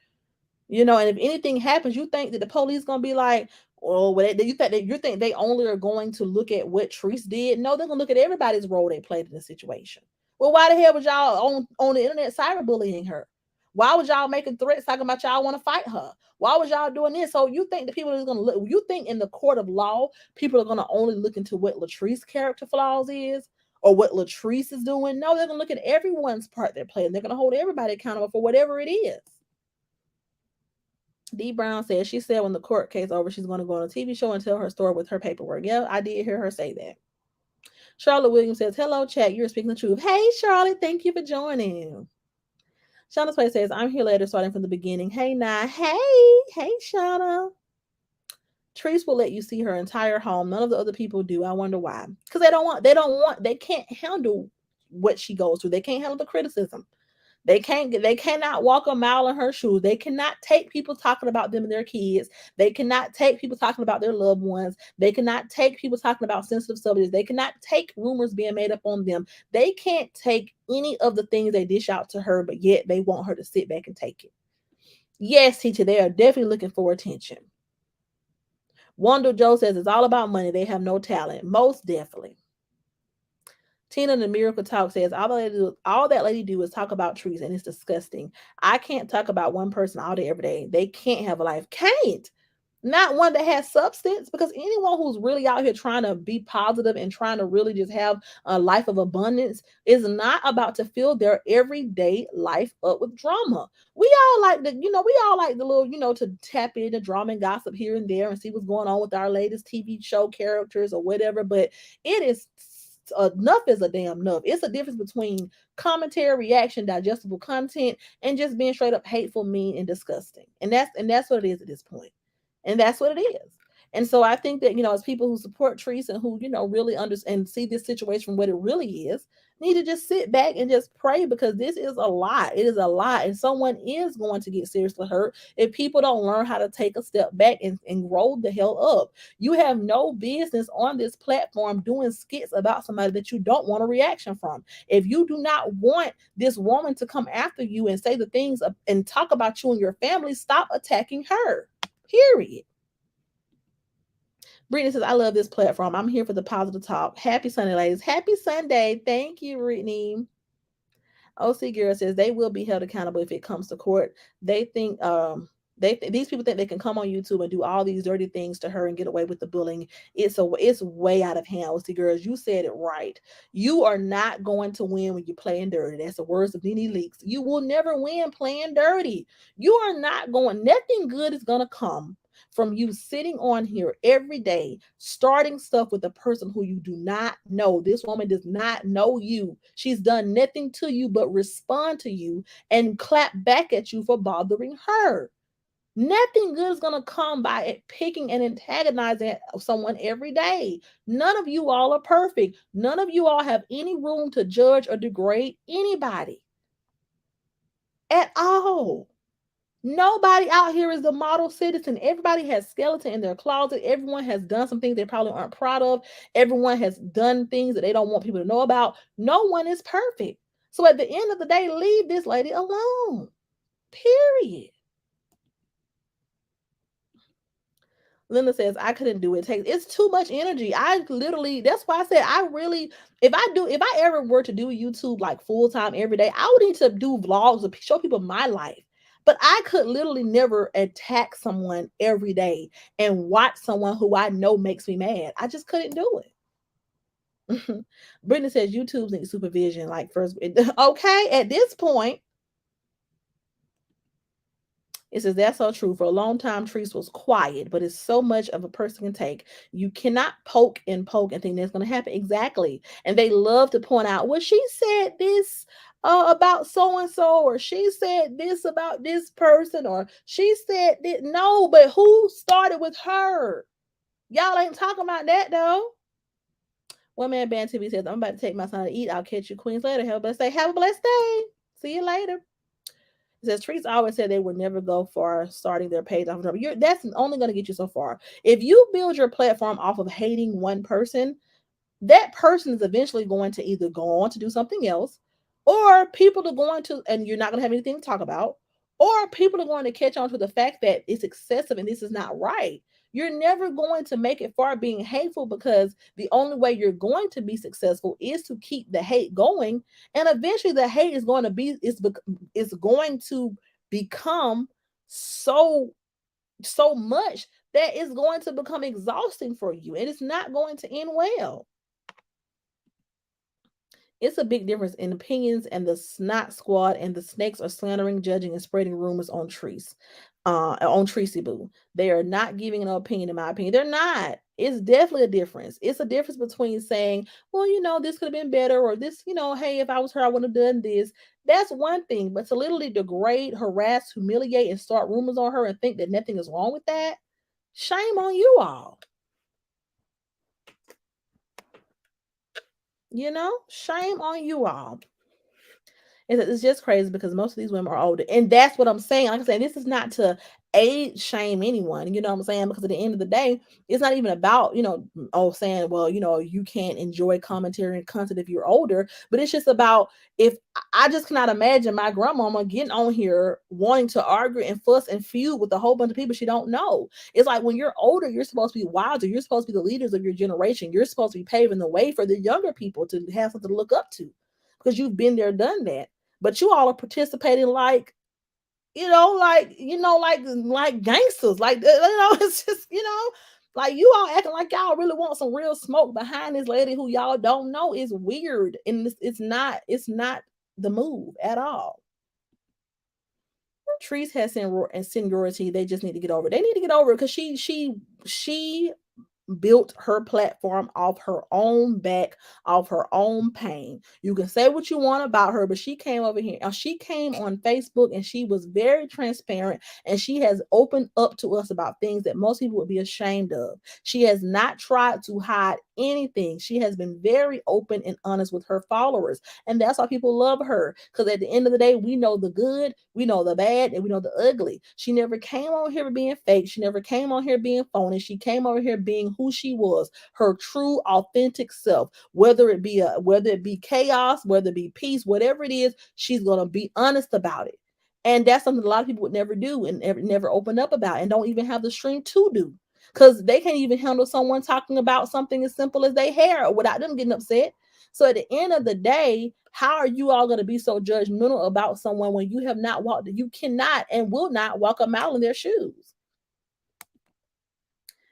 Speaker 1: And if anything happens, you think that the police gonna be like, oh, well, you think they only are going to look at what Treese did? No, they're gonna look at everybody's role they played in the situation. Well, why the hell was y'all on the internet cyberbullying her? Why was y'all making threats talking about y'all want to fight her? Why was y'all doing this? So you think the people is gonna look? You think in the court of law, people are gonna only look into what Latrese character flaws is? Or what Latrese is doing? No, they're gonna look at everyone's part they're playing. They're gonna hold everybody accountable for whatever it is. D Brown says she said when the court case over, she's going to go on a TV show and tell her story with her paperwork. Yeah, I did hear her say that. Charlotte Williams says, hello, chat. You're speaking the truth. Hey, Charlotte. Thank you for joining. Shauna Sway says, I'm here later, starting from the beginning. Hey, Nah. Hey, Shauna. Treese will let you see her entire home. None of the other people do. I wonder why. Because they can't handle what she goes through. They can't handle the criticism. They cannot walk a mile in her shoes. They cannot take people talking about them and their kids. They cannot take people talking about their loved ones. They cannot take people talking about sensitive subjects. They cannot take rumors being made up on them. They can't take any of the things they dish out to her, but yet they want her to sit back and take it. Yes, teacher, they are definitely looking for attention. Wanda Joe says it's all about money. They have no talent. Most definitely. Tina the Miracle Talk says all that lady do is talk about trees, and it's disgusting. I can't talk about one person all day every day. They can't have a life. Can't. Not one that has substance, because anyone who's really out here trying to be positive and trying to really just have a life of abundance is not about to fill their everyday life up with drama. We all like the little, to tap into drama and gossip here and there and see what's going on with our latest TV show characters or whatever. But it is enough is a damn enough. It's a difference between commentary, reaction, digestible content, and just being straight up hateful, mean, and disgusting. And that's what it is at this point. And that's what it is. And so I think that, as people who support Trees and who, really understand and see this situation from what it really is, need to just sit back and just pray, because this is a lot. It is a lot. And someone is going to get seriously hurt if people don't learn how to take a step back and grow the hell up. You have no business on this platform doing skits about somebody that you don't want a reaction from. If you do not want this woman to come after you and say the things and talk about you and your family, stop attacking her. Period. Brittany says, I love this platform. I'm here for the positive talk. Happy Sunday, ladies. Happy Sunday. Thank you, Brittany. OC Girl says they will be held accountable if it comes to court. They think these people think they can come on YouTube and do all these dirty things to her and get away with the bullying. It's way out of hand, OC Girls. You said it right. You are not going to win when you're playing dirty. That's the words of Nene Leaks. You will never win playing dirty. You are not going. Nothing good is gonna come from you sitting on here every day, starting stuff with a person who you do not know. This woman does not know you. She's done nothing to you but respond to you and clap back at you for bothering her. Nothing good is going to come by picking and antagonizing someone every day. None of you all are perfect. None of you all have any room to judge or degrade anybody at all. Nobody out here is the model citizen. Everybody has skeleton in their closet. Everyone has done some things they probably aren't proud of. Everyone has done things that they don't want people to know about. No one is perfect. So at the end of the day, leave this lady alone. Period. Linda says, I couldn't do it. It's too much energy. I literally, that's why I said, if I ever were to do YouTube like full time every day, I would need to do vlogs to show people my life. But I could literally never attack someone every day and watch someone who I know makes me mad. I just couldn't do it. Brittany says, YouTube's need supervision. Like, first, okay, at this point, it says that's so true. For a long time, Treese was quiet, but it's so much of a person can take. You cannot poke and think that's going to happen. Exactly. And they love to point out, well, she said this about so and so, or she said this about this person, or she said this. No, but who started with her? Y'all ain't talking about that though. One man band TV says, I'm about to take my son to eat. I'll catch you queens later. Have a blessed day. Have a blessed day. See you later. It says Trees always said they would never go far starting their page off of trouble. That's only going to get you so far. If you build your platform off of hating one person, that person is eventually going to either go on to do something else, or people are going to, and you're not going to have anything to talk about, or people are going to catch on to the fact that it's excessive and this is not right. You're never going to make it far being hateful, because the only way you're going to be successful is to keep the hate going, and eventually the hate is going to be is going to become so much that it's going to become exhausting for you, and it's not going to end well. It's a big difference in opinions, and the snot squad and the snakes are slandering, judging, and spreading rumors on Treese. On Treesy Boo. They are not giving an opinion, in my opinion. They're not. It's definitely a difference. It's a difference between saying, well, this could have been better, or this, hey, if I was her, I would have done this. That's one thing. But to literally degrade, harass, humiliate, and start rumors on her and think that nothing is wrong with that, shame on you all. Shame on you all. It's just crazy because most of these women are older. And that's what I'm saying. Like I said, this is not to age shame anyone, you know what I'm saying? Because at the end of the day, it's not even about, saying, well, you can't enjoy commentary and content if you're older. But it's just about, if I just cannot imagine my grandmama getting on here wanting to argue and fuss and feud with a whole bunch of people she don't know. It's like, when you're older, you're supposed to be wiser. You're supposed to be the leaders of your generation. You're supposed to be paving the way for the younger people to have something to look up to, because you've been there, done that. But you all are participating like, like gangsters. Like, it's just, like, you all acting like y'all really want some real smoke behind this lady who y'all don't know. Is weird. And it's not the move at all. Trees has seniority. They just need to get over it. They need to get over it, because she built her platform off her own back, off her own pain. You can say what you want about her, but she came over here. She came on Facebook and she was very transparent, and she has opened up to us about things that most people would be ashamed of. She has not tried to hide anything. She has been very open and honest with her followers. And that's why people love her. Because at the end of the day, we know the good, we know the bad, and we know the ugly. She never came on here being fake. She never came on here being phony. She came over here being who she was, her true, authentic self. Whether it be chaos, whether it be peace, whatever it is, she's gonna be honest about it. And that's something a lot of people would never do, and never open up about, and don't even have the strength to do, because they can't even handle someone talking about something as simple as their hair without them getting upset. So at the end of the day, how are you all going to be so judgmental about someone when you have not walked? You cannot and will not walk a mile in their shoes.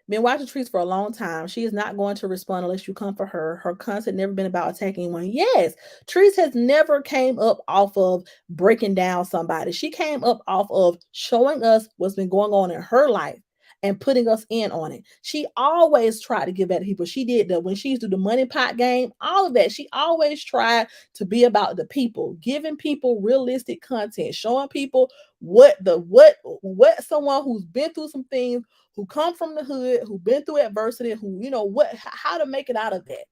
Speaker 1: Been watching Trees for a long time. She is not going to respond unless you come for her. Her content never been about attacking anyone. Yes, Trees has never came up off of breaking down somebody. She came up off of showing us what's been going on in her life. and putting us in on it. She always tried to give back to people. She did the when she used to do the money pot game, all of that. She always tried to be about the people, giving people realistic content, showing people what someone who's been through some things, who come from the hood, who been through adversity, who what how to make it out of that.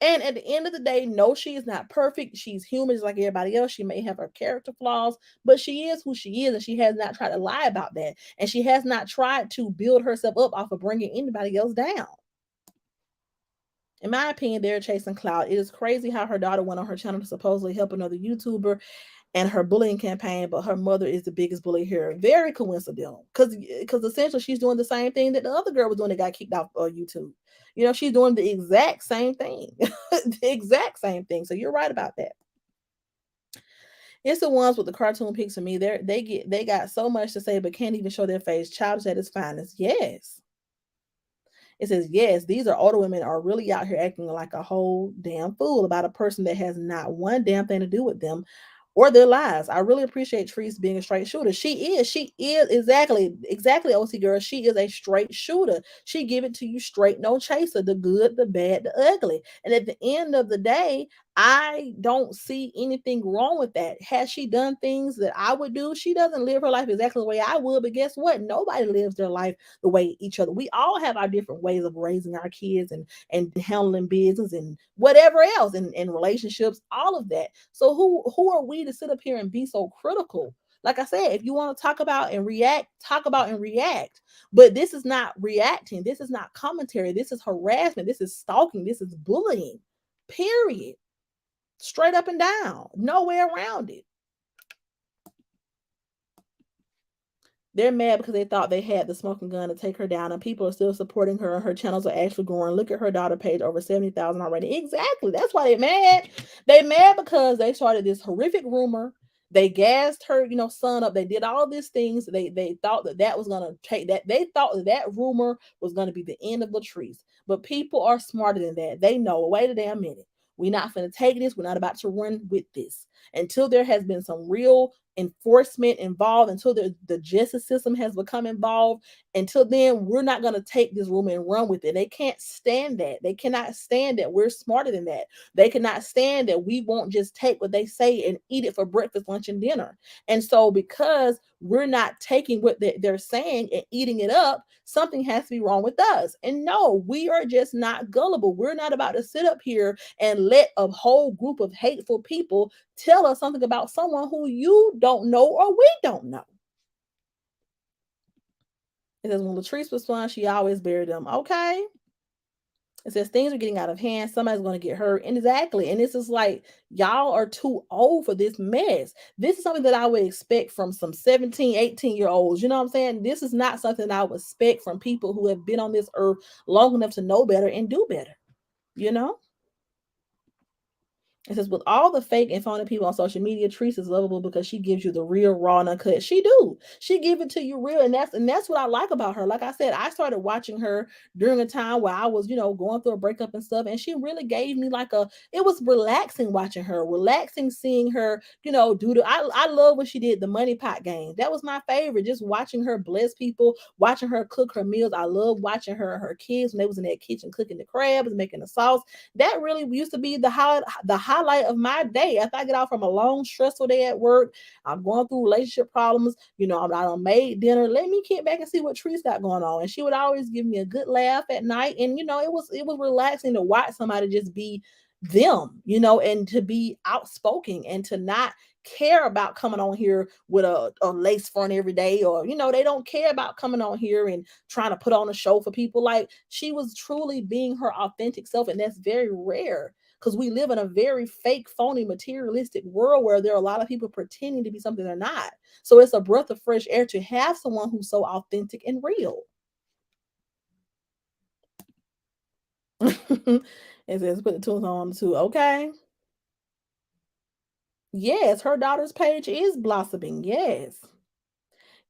Speaker 1: And at the end of the day, no, she is not perfect. She's human just like everybody else. She may have her character flaws, but she is who she is, and she has not tried to lie about that. And she has not tried to build herself up off of bringing anybody else down. In my opinion, they're chasing clout. It is crazy how her daughter went on her channel to supposedly help another YouTuber and her bullying campaign, but her mother is the biggest bully here. Very coincidental, because essentially she's doing the same thing that the other girl was doing that got kicked off YouTube. She's doing the exact same thing, the exact same thing. So you're right about that. It's the ones with the cartoon pics of me. They got so much to say, but can't even show their face. Childish at its finest. Yes. It says, yes, these are older women are really out here acting like a whole damn fool about a person that has not one damn thing to do with them or their lives. I really appreciate Treese being a straight shooter. She is exactly OC girl. She is a straight shooter. She give it to you straight, no chaser, the good, the bad, the ugly. And at the end of the day, I don't see anything wrong with that. Has she done things that I would do? She doesn't live her life exactly the way I would, but guess what? Nobody lives their life the way each other. We all have our different ways of raising our kids and handling business and whatever else and relationships, all of that. So who are we to sit up here and be so critical? Like I said, if you want to talk about and react, talk about and react. But this is not reacting. This is not commentary. This is harassment. This is stalking. This is bullying. Period. Straight up and down. No way around it. They're mad because they thought they had the smoking gun to take her down, and people are still supporting her, and her channels are actually growing. Look at her daughter page, over 70,000 already. Exactly. That's why they're mad. They mad because they started this horrific rumor. They gassed her, son up. They did all these things. They thought that was gonna take that. They thought that rumor was gonna be the end of Latrese. But people are smarter than that. They know. Wait a damn minute. We're not going to take this. We're not about to run with this until there has been some real enforcement involved, until the justice system has become involved. Until then, we're not going to take this rumor and run with it. They can't stand that. They cannot stand that we're smarter than that. They cannot stand that we won't just take what they say and eat it for breakfast, lunch, and dinner. And so because we're not taking what they're saying and eating it up, something has to be wrong with us. And no, we are just not gullible. We're not about to sit up here and let a whole group of hateful people tell us something about someone who you don't know or we don't know. It says when Latrese was fun, she always buried them. Okay. It says things are getting out of hand. Somebody's going to get hurt. And exactly. And this is like, y'all are too old for this mess. This is something that I would expect from some 17, 18-year-olds. You know what I'm saying? This is not something I would expect from people who have been on this earth long enough to know better and do better. You know? It says, with all the fake and phony people on social media, Treese is lovable because she gives you the real, raw, and uncut. She do. She give it to you real, and that's what I like about her. Like I said, I started watching her during a time where I was, going through a breakup and stuff, and she really gave me it was relaxing watching her, relaxing seeing her, do the. I love when she did the money pot game. That was my favorite. Just watching her bless people, watching her cook her meals. I love watching her and her kids when they was in that kitchen cooking the crabs, making the sauce. That really used to be the highlight of my day. After I get out from a long, stressful day at work, I'm going through relationship problems. I done made dinner. Let me get back and see what Treese got going on. And she would always give me a good laugh at night. And it was relaxing to watch somebody just be them, and to be outspoken and to not care about coming on here with a lace front every day, or they don't care about coming on here and trying to put on a show for people. Like, she was truly being her authentic self, and that's very rare because we live in a very fake, phony, materialistic world where there are a lot of people pretending to be something they're not. So it's a breath of fresh air to have someone who's so authentic and real. It says put the tunes on too. Okay. Yes, her daughter's page is blossoming. Yes.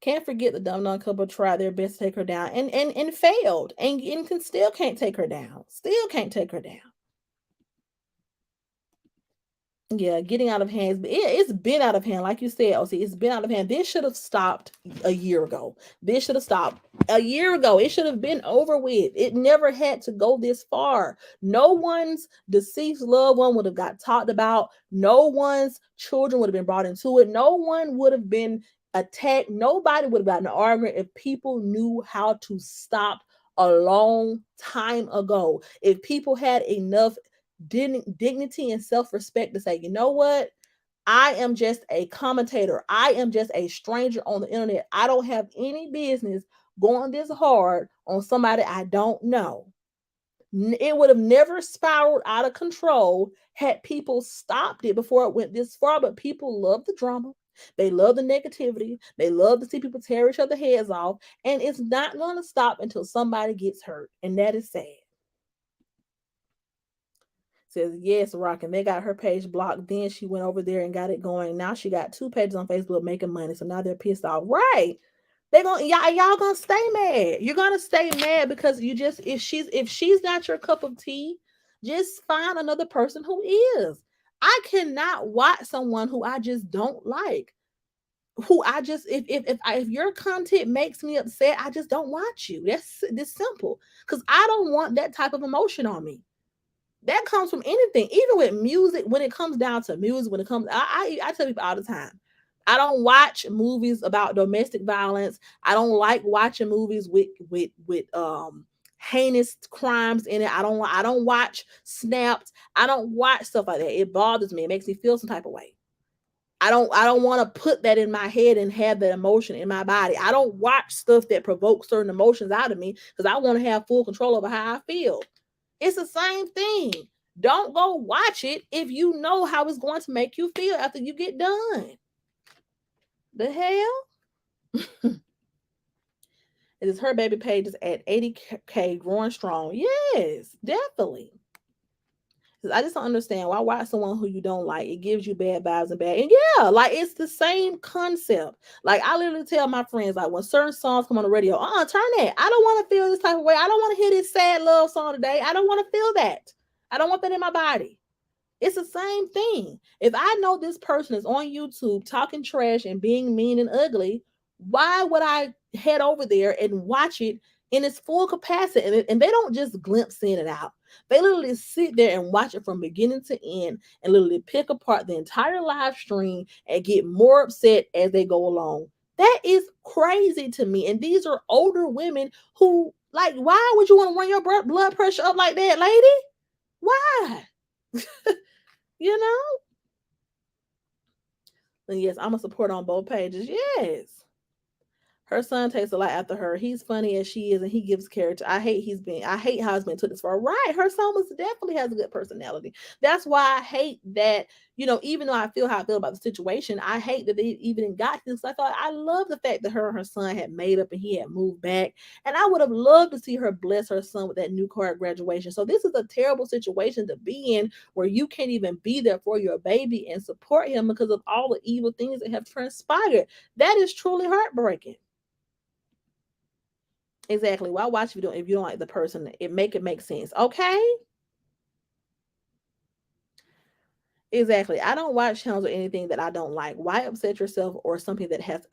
Speaker 1: Can't forget the dumb dumb couple tried their best to take her down and failed and can still can't take her down. Still can't take her down. Yeah, getting out of hand. It's been out of hand, like you said. Oh, see, it's been out of hand. This should have stopped a year ago. This should have stopped a year ago. It should have been over with. It never had to go this far. No one's deceased loved one would have got talked about. No one's children would have been brought into it. No one would have been attacked. Nobody would have gotten an argument if people knew how to stop a long time ago. If people had enough dignity and self-respect to say, you know what? I am just a commentator. I am just a stranger on the internet. I don't have any business going this hard on somebody I don't know. It would have never spiraled out of control had people stopped it before it went this far. But people love the drama. They love the negativity. They love to see people tear each other heads off. And it's not going to stop until somebody gets hurt. And that is sad. Says yes, Rockin'. They got her page blocked. Then she went over there and got it going. Now she got two pages on Facebook making money. So now they're pissed off. Right. They gonna y'all gonna stay mad. You're gonna stay mad because you just if she's not your cup of tea, just find another person who is. I cannot watch someone who I just don't like. Who I just if your content makes me upset, I just don't watch you. That's this simple. Because I don't want that type of emotion on me. That comes from anything, even with music. When it comes down to music, when it comes, I tell people all the time, I don't watch movies about domestic violence. I don't like watching movies with heinous crimes in it. I don't watch Snapped. I don't watch stuff like that. It bothers me. It makes me feel some type of way. I don't want to put that in my head and have that emotion in my body. I don't watch stuff that provokes certain emotions out of me because I want to have full control over how I feel. It's the same thing. Don't go watch it if you know how it's going to make you feel after you get done. The hell? It is her baby page is at 80K growing strong. Yes, definitely. I just don't understand why watch someone who you don't like. It gives you bad vibes and bad. And yeah, like it's the same concept. Like I literally tell my friends, like when certain songs come on the radio, turn that. I don't want to feel this type of way. I don't want to hear this sad love song today. I don't want to feel that. I don't want that in my body. It's the same thing. If I know this person is on YouTube talking trash and being mean and ugly, why would I head over there and watch it in its full capacity? And they don't just glimpse in and out. They literally sit there and watch it from beginning to end and literally pick apart the entire live stream and get more upset as they go along. That is crazy to me. And these are older women who, like, why would you want to run your blood pressure up like that, lady? Why? You know? And yes, I'm a support on both pages. Yes. Her son takes a lot after her. He's funny as she is, and he gives character. I hate how it's been took this far. Right. Her son was definitely has a good personality. That's why I hate that, even though I feel how I feel about the situation, I hate that they even got this. I love the fact that her and her son had made up and he had moved back. And I would have loved to see her bless her son with that new car at graduation. So this is a terrible situation to be in where you can't even be there for your baby and support him because of all the evil things that have transpired. That is truly heartbreaking. Exactly. Why watch if you don't like the person? It make sense. Okay. Exactly. I don't watch channels or anything that I don't like. Why upset yourself or something that has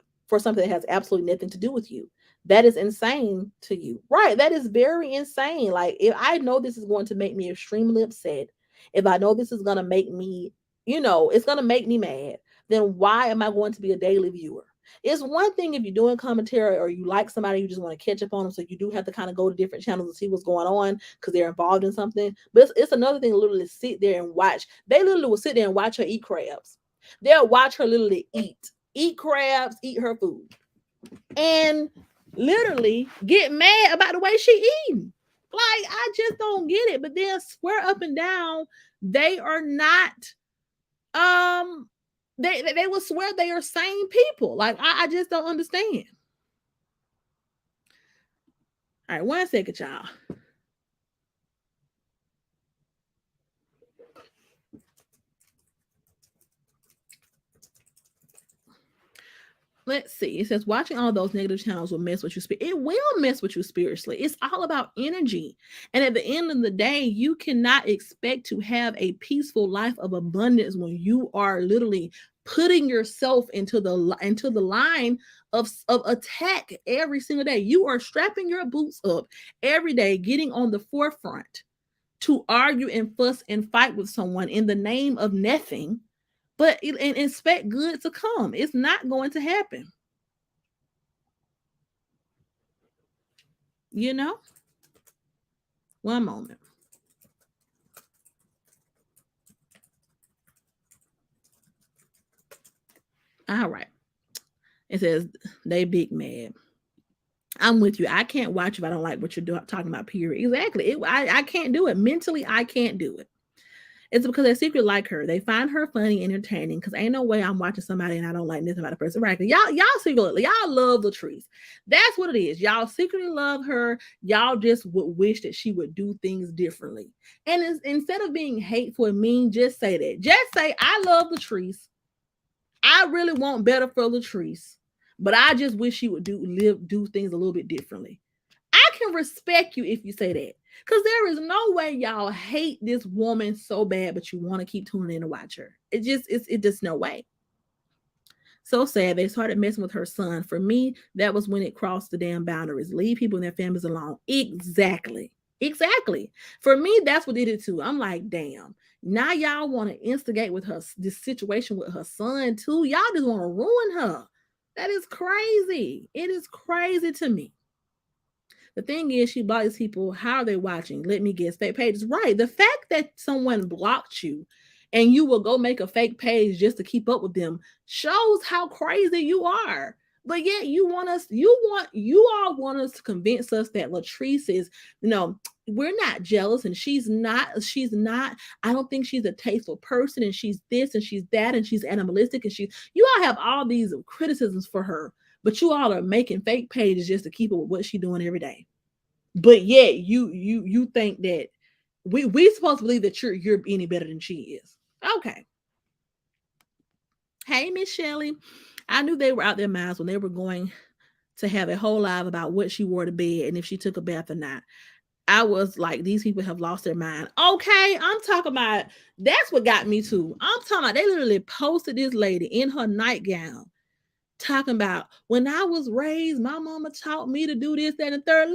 Speaker 1: absolutely nothing to do with you? That is insane to you. Right. That is very insane. Like if I know this is going to make me extremely upset, if I know this is going to make me, it's going to make me mad, then why am I going to be a daily viewer? It's one thing if you're doing commentary or you like somebody, you just want to catch up on them. So you do have to kind of go to different channels and see what's going on because they're involved in something. But it's another thing to literally sit there and watch. They literally will sit there and watch her eat crabs. They'll watch her literally eat crabs, eat her food, and literally get mad about the way she eating. Like, I just don't get it. But then swear up and down, they are not um they will swear they are sane people. Like I just don't understand. All right, 1 second, y'all. Let's see. It says watching all those negative channels will mess with you. It will mess with you spiritually. It's all about energy. And at the end of the day, you cannot expect to have a peaceful life of abundance when you are literally putting yourself into the line of attack every single day. You are strapping your boots up every day, getting on the forefront to argue and fuss and fight with someone in the name of nothing, but and expect good to come. It's not going to happen. You know? One moment. All right. It says they big mad. I'm with you. I can't watch if I don't like what you're talking about, period. Exactly. I can't do it. Mentally, I can't do it. It's because they secretly like her. They find her funny, entertaining. Because ain't no way I'm watching somebody and I don't like nothing about a person. Right? Y'all secretly, y'all love Latrese. That's what it is. Y'all secretly love her. Y'all just would wish that she would do things differently. And instead of being hateful and mean, just say that. Just say, I love Latrese. I really want better for Latrese, but I just wish she would do things a little bit differently. I can respect you if you say that. Because there is no way y'all hate this woman so bad, but you want to keep tuning in to watch her. It's just no way. So sad. They started messing with her son. For me, that was when it crossed the damn boundaries. Leave people and their families alone. Exactly. Exactly. For me, that's what did it too. I'm like, damn. Now y'all want to instigate with her this situation with her son too. Y'all just want to ruin her. That is crazy. It is crazy to me. The thing is, she blocked these people. How are they watching? Let me guess. Fake pages. Right. The fact that someone blocked you and you will go make a fake page just to keep up with them shows how crazy you are. But yet you all want us to convince us that Latrese is, we're not jealous and she's not, I don't think she's a tasteful person and she's this and she's that and she's animalistic and you all have all these criticisms for her, but you all are making fake pages just to keep up with what she's doing every day. But yet you think that we supposed to believe that you're any better than she is. Okay. Hey, Miss Shelley. I knew they were out their minds when they were going to have a whole live about what she wore to bed and if she took a bath or not. I was like, these people have lost their mind. Okay, I'm talking about that's what got me too. I'm talking about they literally posted this lady in her nightgown talking about when I was raised, my mama taught me to do this, that, and third.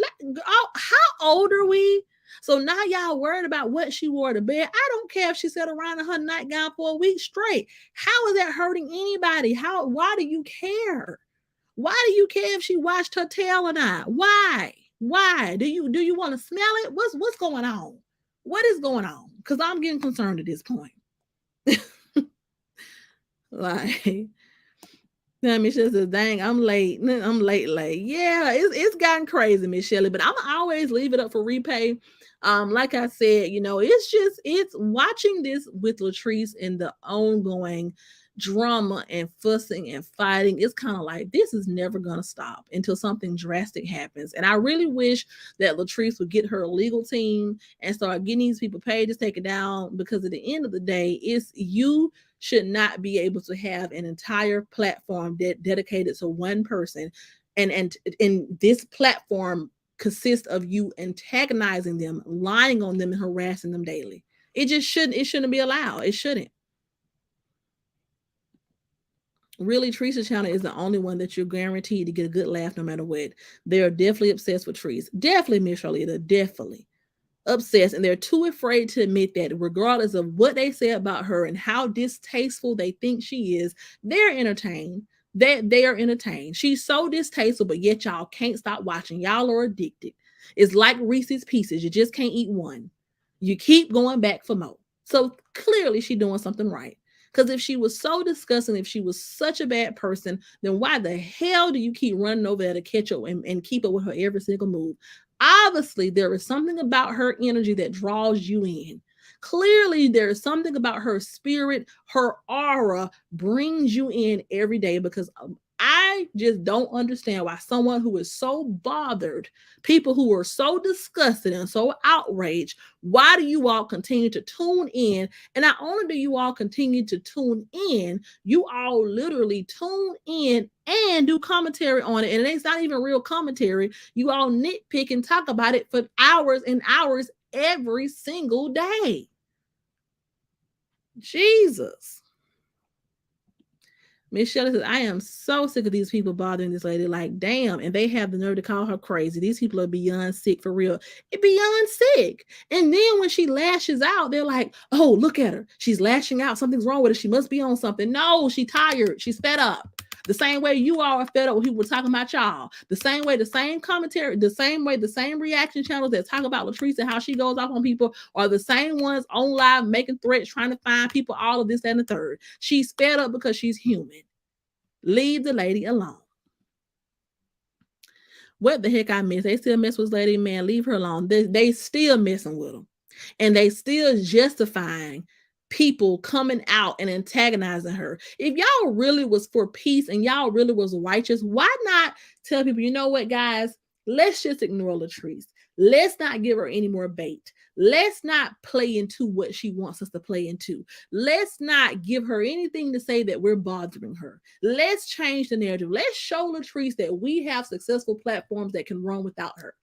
Speaker 1: Oh, how old are we? So now y'all worried about what she wore to bed. I don't care if she sat around in her nightgown for a week straight. How is that hurting anybody? Why do you care? Why do you care if she washed her tail or not? Why? Why? Do you want to smell it? What's going on? What is going on? Because I'm getting concerned at this point. Like, Michelle says, dang, I'm late. I'm late. Yeah, it's gotten crazy, Miss Shelley, but I'm always leave it up for repay. Like I said, it's watching this with Latrese and the ongoing drama and fussing and fighting. It's kind of like this is never gonna stop until something drastic happens. And I really wish that Latrese would get her legal team and start getting these people pages taken down, because at the end of the day, it's you should not be able to have an entire platform dedicated to one person, and this platform consists of you antagonizing them, lying on them, and harassing them daily. It shouldn't be allowed. It shouldn't. Really, Teresa's channel is the only one that you're guaranteed to get a good laugh no matter what. They're definitely obsessed with Teresa. Definitely, Miss Charlita. Definitely obsessed, and they're too afraid to admit that regardless of what they say about her and how distasteful they think she is, they're entertained. They are entertained. She's so distasteful, but yet y'all can't stop watching. Y'all are addicted. It's like Reese's Pieces. You just can't eat one. You keep going back for more. So clearly she's doing something right. Because if she was so disgusting, if she was such a bad person, then why the hell do you keep running over there to catch up and keep up with her every single move? Obviously, there is something about her energy that draws you in. Clearly, there is something about her spirit, her aura brings you in every day, because I just don't understand why someone who is so bothered, people who are so disgusted and so outraged, why do you all continue to tune in? And not only do you all continue to tune in, you all literally tune in and do commentary on it. And it's not even real commentary. You all nitpick and talk about it for hours and hours every single day. Jesus. Miss Shelley says, I am so sick of these people bothering this lady. Like, damn. And they have the nerve to call her crazy. These people are beyond sick for real. Beyond sick. And then when she lashes out, they're like, oh, look at her. She's lashing out. Something's wrong with her. She must be on something. No, she's tired. She's fed up. The same way you all are fed up when people were talking about y'all. The same way, the same commentary, the same way, the same reaction channels that talk about Latrese and how she goes off on people are the same ones on live making threats, trying to find people, all of this and the third. She's fed up because she's human. Leave the lady alone. What the heck I miss? They still mess with this lady, man. Leave her alone. They still messing with them. And they still justifying people coming out and antagonizing her. If y'all really was for peace and y'all really was righteous, why not tell people, you know what, guys? Let's just ignore Latrese. Let's not give her any more bait. Let's not play into what she wants us to play into. Let's not give her anything to say that we're bothering her. Let's change the narrative. Let's show Latrese that we have successful platforms that can run without her.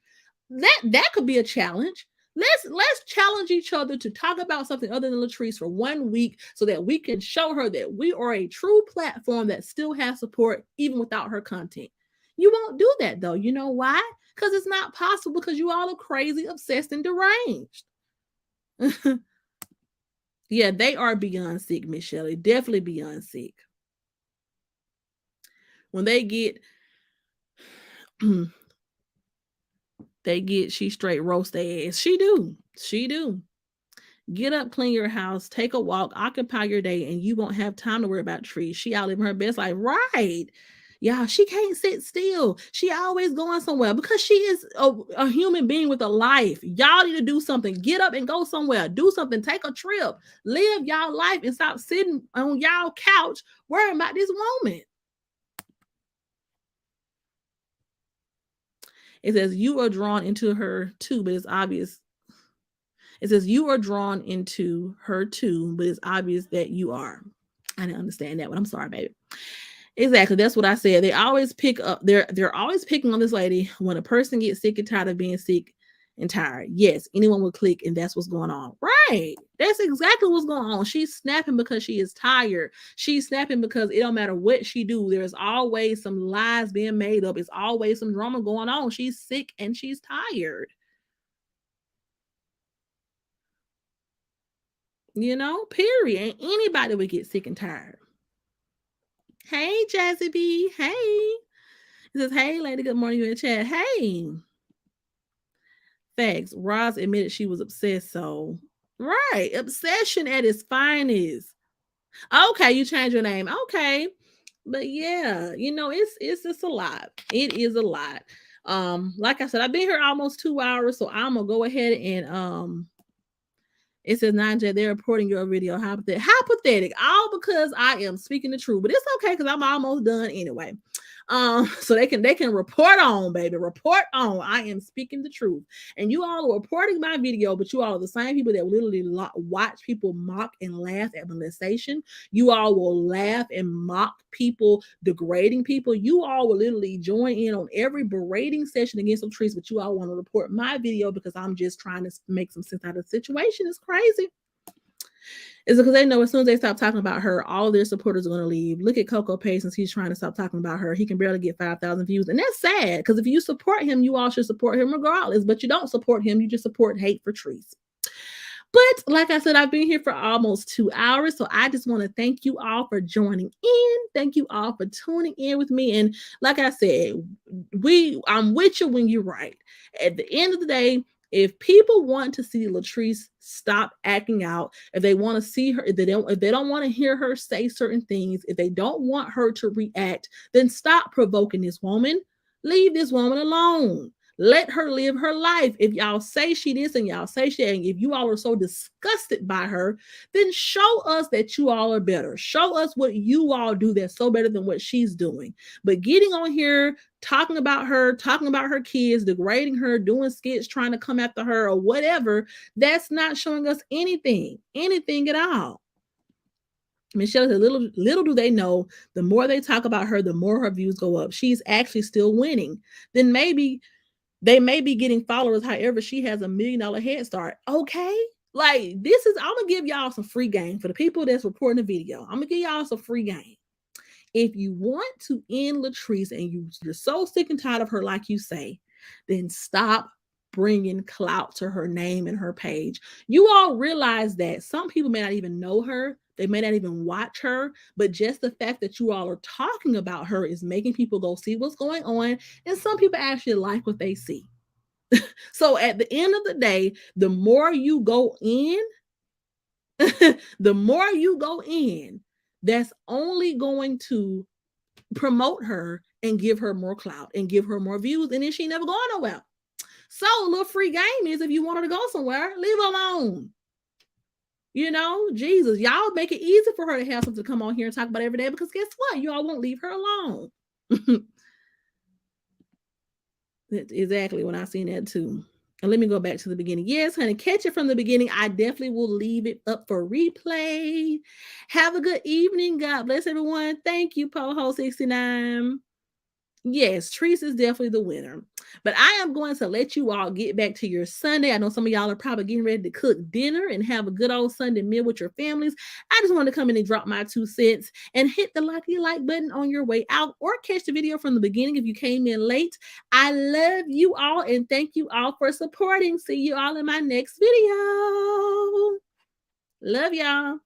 Speaker 1: That could be a challenge. Let's challenge each other to talk about something other than Latrese for 1 week so that we can show her that we are a true platform that still has support even without her content. You won't do that though. You know why? Because it's not possible, because you all are crazy, obsessed, and deranged. Yeah, they are beyond sick, Miss Shelley. Definitely beyond sick. When they get she straight roast their ass. She do. Get up, clean your house, take a walk, occupy your day, and you won't have time to worry about trees. She out living her best life. Right. Yeah, she can't sit still. She always going somewhere because she is a human being with a life. Y'all need to do something. Get up and go somewhere. Do something. Take a trip. Live y'all life and stop sitting on y'all couch worrying about this woman. It says you are drawn into her too, but it's obvious. It says you are drawn into her too, but it's obvious that you are. I didn't understand that one. I'm sorry, baby. Exactly. That's what I said. They always pick up. They're always picking on this lady when a person gets sick and tired of being sick and tired. Yes, anyone will click, and that's what's going on. Right. That's exactly what's going on. She's snapping because she is tired. She's snapping because it don't matter what she do. There's always some lies being made up. It's always some drama going on. She's sick and she's tired. You know, period. And anybody would get sick and tired. Hey, Jazzy B. Hey. It says, hey, lady, good morning. You in the chat. Hey. Facts. Roz admitted she was obsessed. So, right. Obsession at its finest. Okay, you changed your name. Okay. But yeah, you know, it's just a lot. It is a lot. Like I said, I've been here almost 2 hours, so I'm gonna go ahead and it says, Nanja, they're reporting your video. How pathetic. All because I am speaking the truth. But it's okay because I'm almost done anyway. So they can report on, baby. Report on. I am speaking the truth. And you all are reporting my video, but you all are the same people that literally watch people mock and laugh at molestation. You all will laugh and mock people, degrading people. You all will literally join in on every berating session against Latrese, but you all want to report my video because I'm just trying to make some sense out of the situation. It's crazy. It's because they know as soon as they stop talking about her, all their supporters are going to leave. Look at Coco Pace, since he's trying to stop talking about her. He can barely get 5,000 views. And that's sad, because if you support him, you all should support him regardless. But you don't support him. You just support hate for Trees. But like I said, I've been here for almost 2 hours. So I just want to thank you all for joining in. Thank you all for tuning in with me. And like I said, I'm with you when you're right. At the end of the day, if people want to see Latrese stop acting out, if they want to see her, if they don't want to hear her say certain things, if they don't want her to react, then stop provoking this woman. Leave this woman alone. Let her live her life. If y'all say she this and y'all say she, and if you all are so disgusted by her, then show us that you all are better. Show us what you all do that's so better than what she's doing. But getting on here, talking about her kids, degrading her, doing skits, trying to come after her or whatever, that's not showing us anything at all. Michelle said, little do they know, the more they talk about her, the more her views go up. She's actually still winning. Then maybe they may be getting followers. However, she has $1 million head start. Okay. Like, I'm going to give y'all some free game for the people that's reporting the video. I'm going to give y'all some free game. If you want to end Latrese and you're so sick and tired of her, like you say, then stop bringing clout to her name and her page. You all realize that some people may not even know her. They may not even watch her, but just the fact that you all are talking about her is making people go see what's going on. And some people actually like what they see. So at the end of the day, the more you go in, that's only going to promote her and give her more clout and give her more views. And then she never going nowhere. So a little free game is, if you want her to go somewhere, leave her alone. You know, Jesus, y'all make it easy for her to have something to come on here and talk about every day, because guess what? You all won't leave her alone. That's exactly when I seen that too. And let me go back to the beginning. Yes, honey, catch it from the beginning. I definitely will leave it up for replay. Have a good evening. God bless everyone. Thank you, Poho69. Yes, Treese is definitely the winner. But I am going to let you all get back to your Sunday. I know some of y'all are probably getting ready to cook dinner and have a good old Sunday meal with your families. I just wanted to come in and drop my 2 cents and hit the like button on your way out, or catch the video from the beginning if you came in late. I love you all and thank you all for supporting. See you all in my next video. Love y'all.